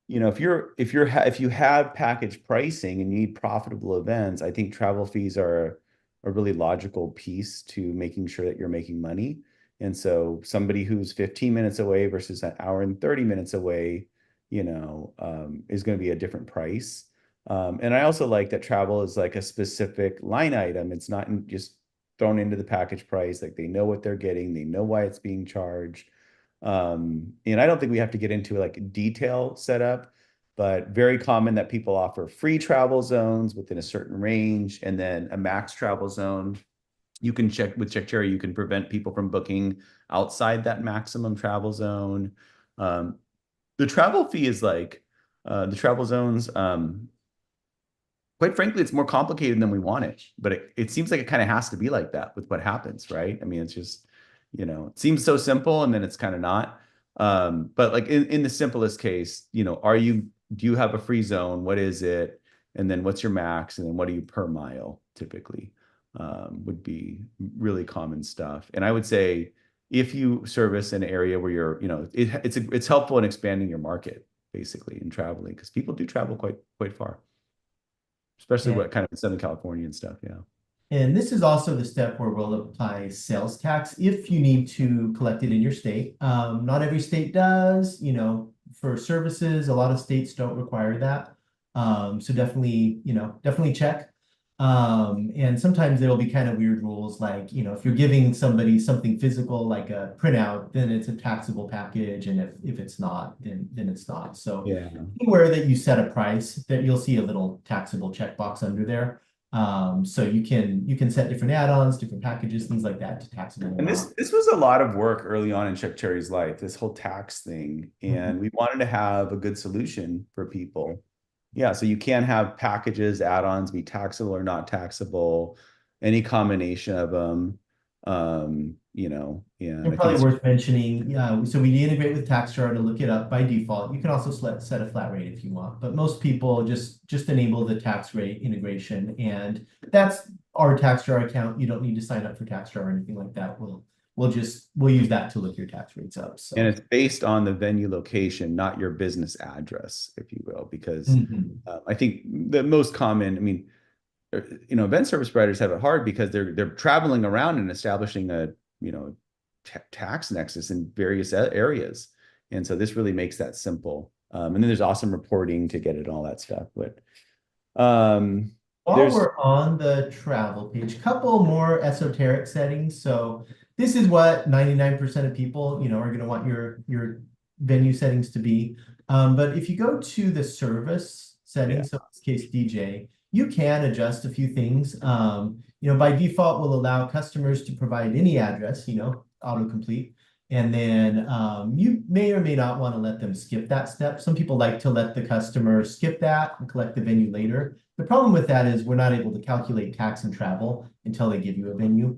if you have package pricing and you need profitable events, I think travel fees are a really logical piece to making sure that you're making money. And so somebody who's 15 minutes away versus an hour and 30 minutes away, is going to be a different price. And I also like that travel is like a specific line item. It's not just thrown into the package price. Like they know what they're getting, they know why it's being charged. And I don't think we have to get into like detail setup, but very common that people offer free travel zones within a certain range and then a max travel zone. You can check with Check Cherry, you can prevent people from booking outside that maximum travel zone. Um, the travel fee is like the travel zones. Quite frankly, it's more complicated than we want it, but it seems like it kind of has to be like that with what happens, right? I mean, it's just, it seems so simple and then it's kind of not. But like in the simplest case, do you have a free zone? What is it? And then what's your max? And then what are you per mile typically? Would be really common stuff. And I would say if you service an area where you're, it's helpful in expanding your market basically in traveling because people do travel quite far, especially And what kind of in Southern California and stuff. Yeah. And this is also the step where we'll apply sales tax if you need to collect it in your state. Not every state does, for services, a lot of states don't require that. So definitely check. And sometimes there'll be kind of weird rules like, if you're giving somebody something physical like a printout, then it's a taxable package. And if it's not, then it's not. So Yeah. anywhere that you set a price, that you'll see a little taxable checkbox under there. So you can set different add-ons, different packages, things like that to taxable And amount. this was a lot of work early on in Check Cherry's life, this whole tax thing. Mhm. And we wanted to have a good solution for people. Yeah, so you can have packages, add-ons be taxable or not taxable, any combination of them. And And I think probably it's worth mentioning, so we integrate with TaxJar to look it up by default. You can also set a flat rate if you want, but most people just enable the tax rate integration, and that's our TaxJar account. You don't need to sign up for TaxJar or anything like that. We'll use that to look your tax rates up. and So it's based on the venue location, not your business address, if you will, because Mhm. I think the most common, I mean, event service providers have it hard because they're traveling around and establishing a tax nexus in various areas, and so this really makes that simple. And then there's awesome reporting to get it and all that stuff. But While there's we're on the travel page, couple more esoteric settings. So this is what 99% of people, are going to want your venue settings to be. But if you go to the service yeah. settings, so in this case DJ, you can adjust a few things. By default will allow customers to provide any address, autocomplete. And then you may or may not want to let them skip that step. Some people like to let the customer skip that and collect the venue later. The problem with that is we're not able to calculate tax and travel until they give you a venue.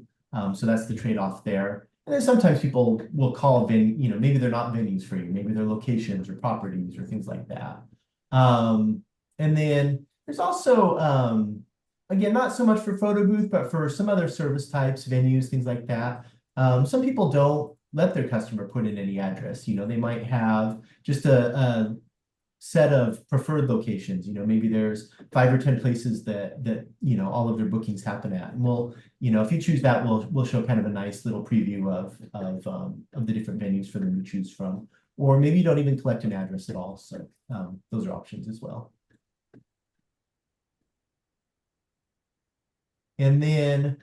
So that's the trade-off there. And then sometimes people will call venue, maybe they're not venues for you, maybe they're locations or properties or things like that. And then there's also, again, not so much for photo booth, but for some other service types, venues, things like that. Some people don't let their customer put in any address. They might have just a set of preferred locations. Maybe there's 5 or 10 places that all of their bookings happen at. And if you choose that, we'll show kind of a nice little preview of the different venues for them to choose from. Or maybe you don't even collect an address at all. So those are options as well. And then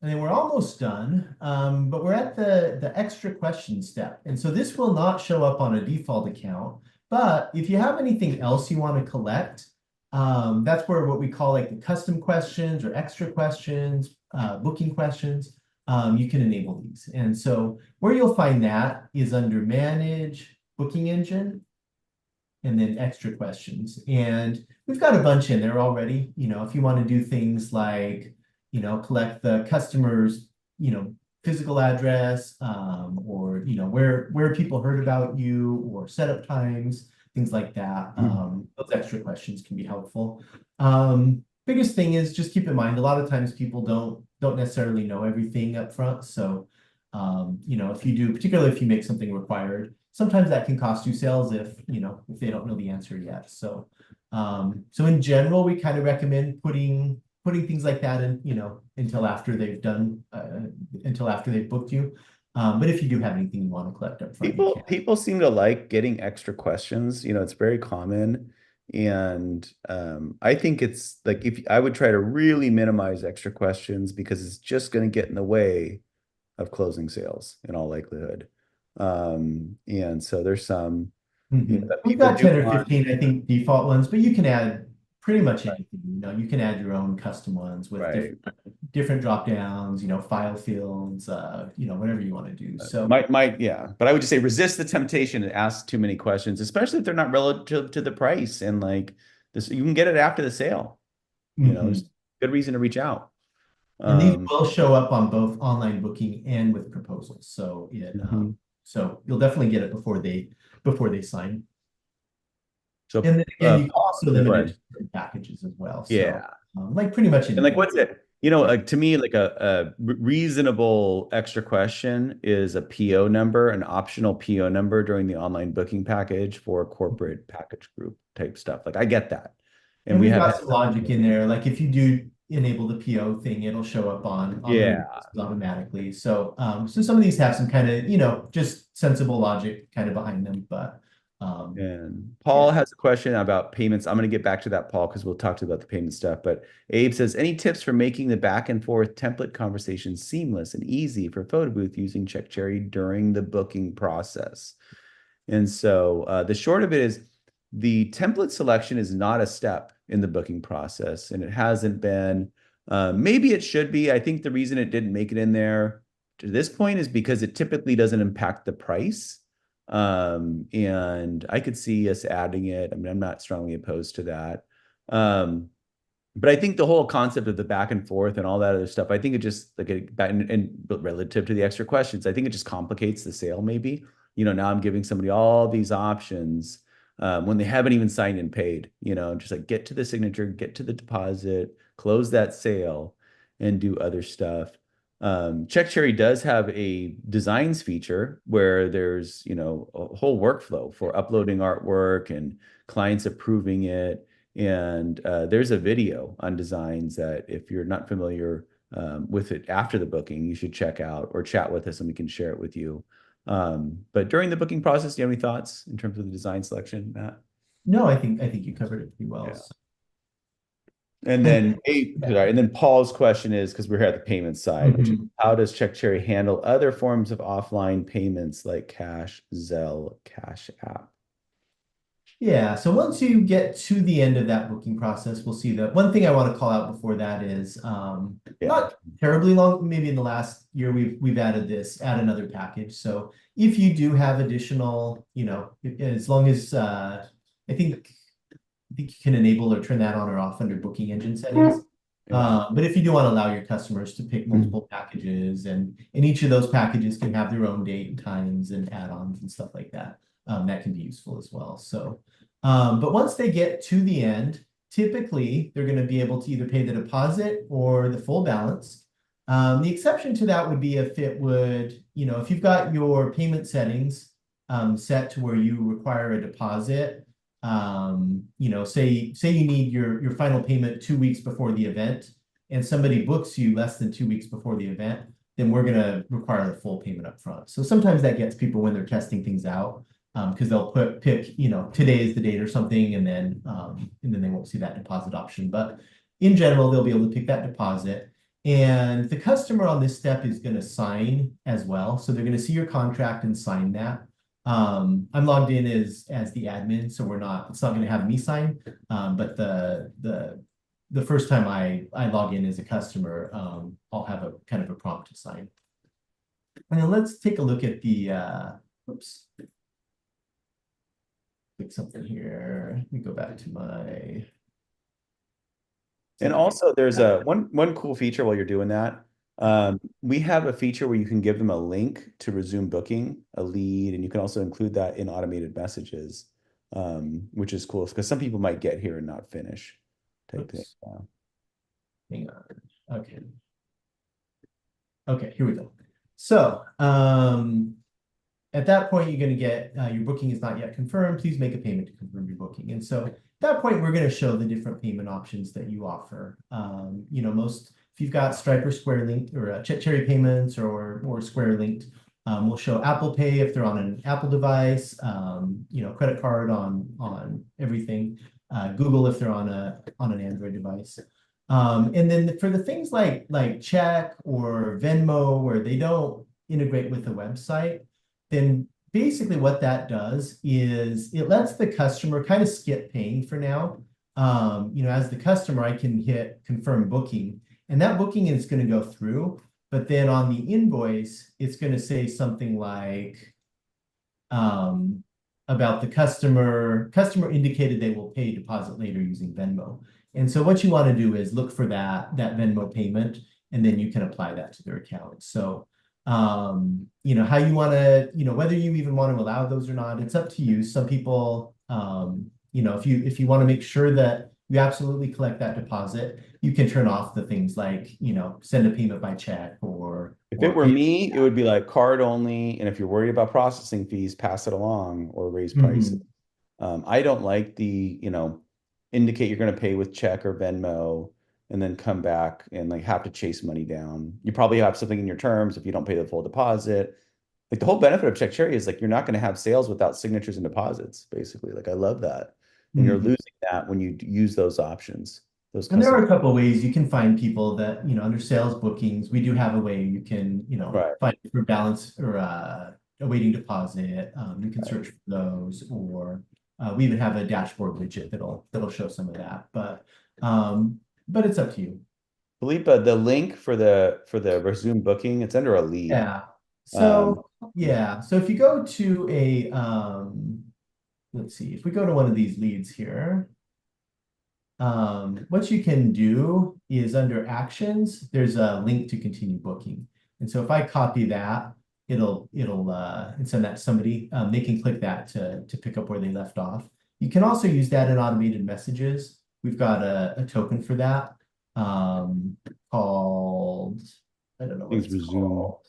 we're almost done, but we're at the extra question step. And so this will not show up on a default account, but if you have anything else you want to collect, that's where what we call like the custom questions or extra questions, booking questions, you can enable these. And so where you'll find that is under Manage Booking Engine and then extra questions. And we've got a bunch in there already. If you want to do things like collect the customer's, physical address, or, where people heard about you or setup times, things like that. Those extra questions can be helpful. Biggest thing is just keep in mind, a lot of times people don't necessarily know everything up front. So, if you do, particularly if you make something required, sometimes that can cost you sales if they don't know the answer yet. So, so in general, we kind of recommend putting things like that in, until after they've booked you. But if you do have anything you want to collect up front, people seem to like getting extra questions. It's very common. And I think it's like if I would try to really minimize extra questions because it's just going to get in the way of closing sales in all likelihood. And so there's some that We've people got do 10 or want. 15, I think, default ones, but you can add pretty much anything. You can add your own custom ones with Right. different drop downs, file fields, whatever you want to do. So Yeah. But I would just say resist the temptation to ask too many questions, especially if they're not relative to the price. And like this, you can get it after the sale. There's good reason to reach out. And these will show up on both online booking and with proposals. So so you'll definitely get it before they sign. So and then again, you can also limit it to packages as well. So yeah. like pretty much And like what's it? To me, like a reasonable extra question is a PO number, an optional PO number during the online booking package for corporate package group type stuff. Like I get that. And we've got some logic in there. Like if you do enable the PO thing, it'll show up on the automatically. So so some of these have some kind of, just sensible logic kind of behind them. But and Paul has a question about payments. I'm going to get back to that, Paul, because we'll talk to you about the payment stuff. But Abe says, any tips for making the back and forth template conversation seamless and easy for photo booth using CheckCherry during the booking process? And so the short of it is the template selection is not a step in the booking process, and it hasn't been. Maybe it should be. I think the reason it didn't make it in there to this point is because it typically doesn't impact the price. And I could see us adding it. I mean, I'm not strongly opposed to that. But I think the whole concept of the back and forth and all that other stuff, I think it just like and relative to the extra questions, I think it just complicates the sale maybe. Now I'm giving somebody all these options when they haven't even signed and paid, just like get to the signature, get to the deposit, close that sale, and do other stuff. CheckCherry does have a designs feature where there's, a whole workflow for uploading artwork and clients approving it. And there's a video on designs that if you're not familiar with it after the booking, you should check out or chat with us and we can share it with you. But during the booking process, do you have any thoughts in terms of the design selection, Matt? No, I think you covered it pretty well. Yeah. So. And then sorry, and then Paul's question is, because we're here at the payment side, which is Mhm. how does CheckCherry handle other forms of offline payments like Cash, Zelle, Cash App? Yeah, so once you get to the end of that booking process, we'll see that one thing I want to call out before that is Yeah. not terribly long, maybe in the last year we've added add another package. So if you do have additional, as long as I think you can enable or turn that on or off under booking engine settings. Yeah. But if you do want to allow your customers to pick Mhm. multiple packages and each of those packages can have their own date and times and add-ons and stuff like that, that can be useful as well. So, but once they get to the end, typically they're going to be able to either pay the deposit or the full balance. The exception to that would be if it would, if you've got your payment settings set to where you require a deposit, say you need your final payment 2 weeks before the event, and somebody books you less than 2 weeks before the event, then we're going to require the full payment up front. So sometimes that gets people when they're testing things out, because they'll pick, today is the date or something, and then they won't see that deposit option. But in general, they'll be able to pick that deposit. And the customer on this step is going to sign as well. So they're going to see your contract and sign that. I'm logged in as the admin, so it's not going to have me sign. But the first time I log in as a customer, I'll have a kind of a prompt to sign. And then let's take a look at the oops. Click something here. Let me go back to my. And also there's one cool feature while you're doing that. We have a feature where you can give them a link to resume booking, a lead, and you can also include that in automated messages, which is cool because some people might get here and not finish type thing. Oops. Hang on. Okay. Okay, here we go. So at that point, you're going to get your booking is not yet confirmed. Please make a payment to confirm your booking. And so at that point, we're going to show the different payment options that you offer. If you've got Stripe or Square linked or Cherry payments or Square linked, we'll show Apple Pay if they're on an Apple device, credit card on everything, Google if they're on an Android device. And then for the things like Check or Venmo, where they don't integrate with the website, then basically what that does is it lets the customer kind of skip paying for now. As the customer, I can hit confirm booking, and that booking is going to go through. But then on the invoice, it's going to say something like about the customer indicated they will pay deposit later using Venmo. And so what you want to do is look for that Venmo payment, and then you can apply that to their account. So how you want to, whether you even want to allow those or not, it's up to you. Some people, if you want to make sure that you absolutely collect that deposit, you can turn off the things like, send a payment by check or If it were me, it would be like card only. And if you're worried about processing fees, pass it along or raise prices. I don't like the, indicate you're going to pay with check or Venmo and then come back and like have to chase money down. You probably have something in your terms if you don't pay the full deposit. Like the whole benefit of Check Cherry is like you're not going to have sales without signatures and deposits, basically. Like I love that. And you're losing that when you use those options. And there are a couple of ways you can find people that, under sales bookings, we do have a way you can, Right. find for balance or awaiting deposit. You can search for those, or we even have a dashboard widget that'll show some of that. But it's up to you. Philippa, the link for the resume booking, it's under a lead. Yeah. So So if you go to let's see, if we go to one of these leads here. What you can do is under actions, there's a link to continue booking. And so if I copy that, it'll and send that to somebody. They can click that to pick up where they left off. You can also use that in automated messages. We've got a token for that called, I don't know what it's called.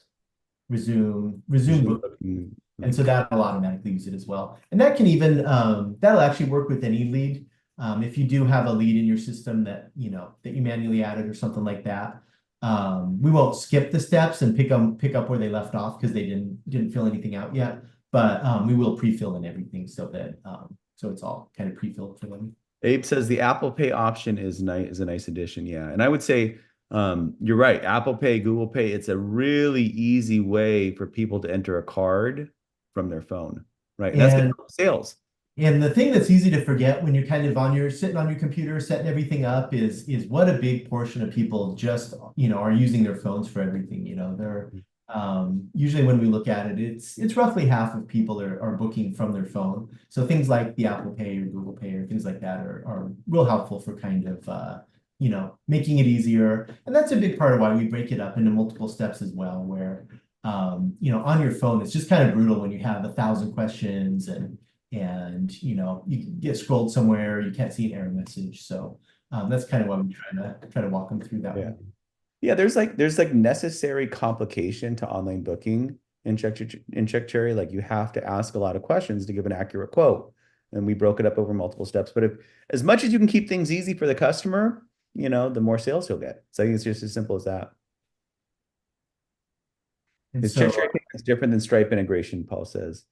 Resume booking. And so that'll automatically use it as well. And that can even, that'll actually work with any lead. If you do have a lead in your system that you manually added or something like that, we won't skip the steps and pick up where they left off because they didn't fill anything out yet. But we will pre-fill in everything so that so it's all kind of pre-filled for them. Abe says the Apple Pay option is a nice addition. Yeah. And I would say you're right. Apple Pay, Google Pay, it's a really easy way for people to enter a card from their phone. Right. And that's going And to help sales. And the thing that's easy to forget when you're kind of sitting on your computer, setting everything up is what a big portion of people just, are using their phones for everything. They're usually when we look at it, it's roughly half of people are booking from their phone. So things like the Apple Pay or Google Pay or things like that are real helpful for kind of making it easier. And that's a big part of why we break it up into multiple steps as well, where on your phone, it's just kind of brutal when you have 1,000 questions and you can get scrolled somewhere, you can't see an error message. So that's kind of why we try to walk them through that Yeah. way. Yeah, there's necessary complication to online booking in Check Cherry. Like you have to ask a lot of questions to give an accurate quote. And we broke it up over multiple steps. But if as much as you can keep things easy for the customer, the more sales you'll get. So I think it's just as simple as that. And Is so Check Cherry Payments different than Stripe integration, Paul says.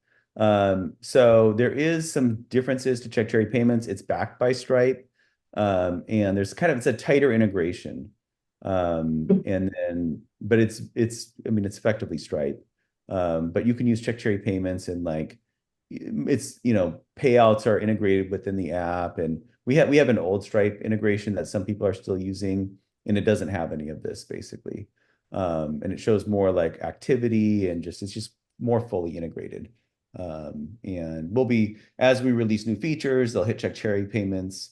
So there is some differences to Check Cherry Payments. It's backed by Stripe. And it's a tighter integration. But it's effectively Stripe. But you can use Check Cherry Payments and payouts are integrated within the app. And we have an old Stripe integration that some people are still using, and it doesn't have any of this basically. And it shows more like activity and it's just more fully integrated. And as we release new features, they'll hit Check Cherry Payments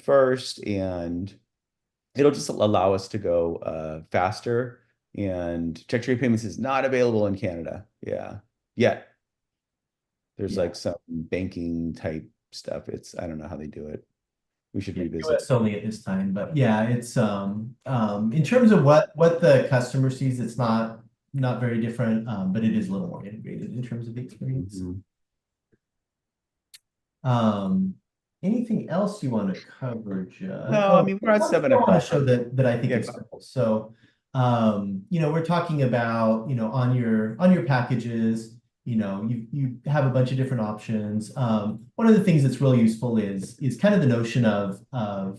first, and it'll just allow us to go faster. And Check Cherry Payments is not available in Canada. Yeah, yet. There's some banking type stuff. I don't know how they do it. We should revisit. US only at this time, but yeah, it's in terms of what the customer sees, it's not very different, but it is a little more integrated in terms of the experience. Anything else you want to cover, Judd? No, I mean we're at 7 I want o'clock. to show that I think is helpful. So, we're talking about on your packages. You have a bunch of different options. One of the things that's really useful is kind of the notion of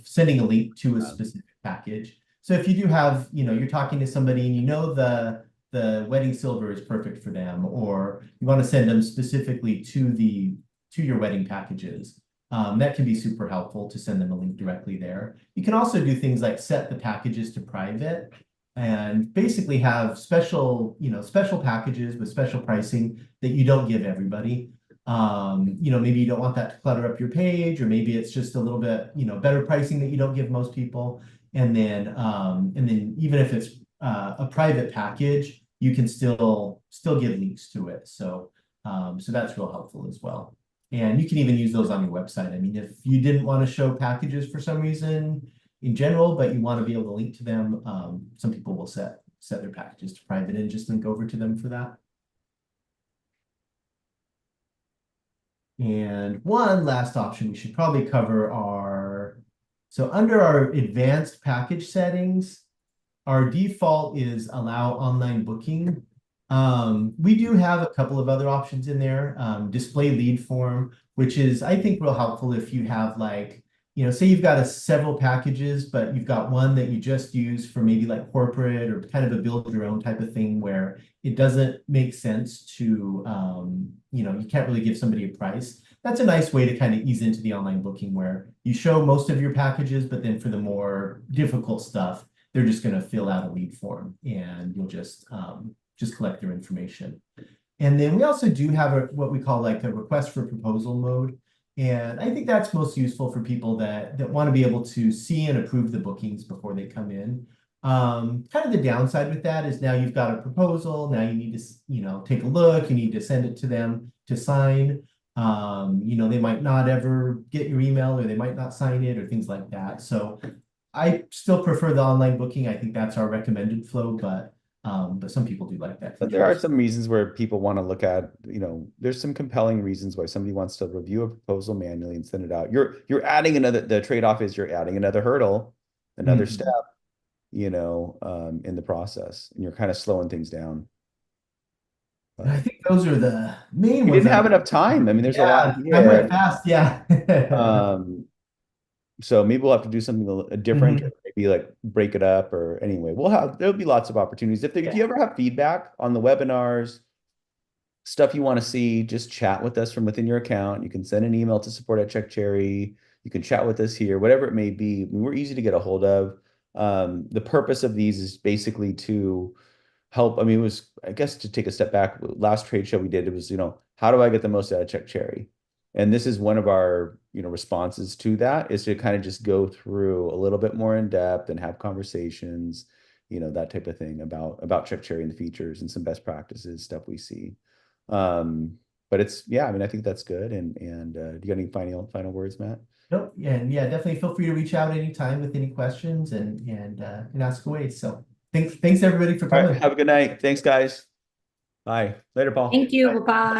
sending a link to a specific package. So if you do have, you're talking to somebody and the wedding silver is perfect for them, or you want to send them specifically to your wedding packages. That can be super helpful to send them a link directly there. You can also do things like set the packages to private and basically have special packages with special pricing that you don't give everybody. Maybe you don't want that to clutter up your page, or maybe it's just a little bit, better pricing that you don't give most people. And then even if it's a private package, you can still give links to it. So that's real helpful as well. And you can even use those on your website. I mean, if you didn't want to show packages for some reason in general, but you want to be able to link to them, some people will set their packages to private and just link over to them for that. And one last option we should probably cover so under our advanced package settings, our default is allow online booking. We do have a couple of other options in there. Display lead form, which is, I think, real helpful if you have say you've got several packages, but you've got one that you just use for maybe like corporate or kind of a build your own type of thing where it doesn't make sense to, you can't really give somebody a price. That's a nice way to kind of ease into the online booking where you show most of your packages, but then for the more difficult stuff, they're just going to fill out a lead form and you'll just collect their information. And then we also do have what we call like a request for proposal mode. And I think that's most useful for people that want to be able to see and approve the bookings before they come in. Kind of the downside with that is now you've got a proposal. Now you need to, take a look. You need to send it to them to sign. They might not ever get your email, or they might not sign it, or things like that. So I still prefer the online booking. I think that's our recommended flow, but some people do like that. But there are some reasons where people want to look at, there's some compelling reasons why somebody wants to review a proposal manually and send it out. You're adding the trade-off is you're adding another hurdle, another step, in the process, and you're kind of slowing things down. I think those are the main We ones. didn't have enough time. I mean, there's a lot here. I went fast, yeah. So maybe we'll have to do something different, or maybe like break it up, or anyway, there'll be lots of opportunities. If you ever have feedback on the webinars, stuff you want to see, just chat with us from within your account. You can send an email to support@CheckCherry. You can chat with us here, whatever it may be. We're easy to get a hold of. The purpose of these is basically to help. I mean, it was, I guess, to take a step back. Last trade show we did, it was, how do I get the most out of CheckCherry? And this is one of our, responses to that, is to kind of just go through a little bit more in depth and have conversations, that type of thing about CheckCherry and the features and some best practices, stuff we see. But I mean, I think that's good. And do you got any final words, Matt? Nope. Yeah, and definitely feel free to reach out anytime with any questions and ask away. So thanks everybody for All right, coming. have a good night. Thanks, guys. Bye. Later, Paul. Thank you. Bye-bye.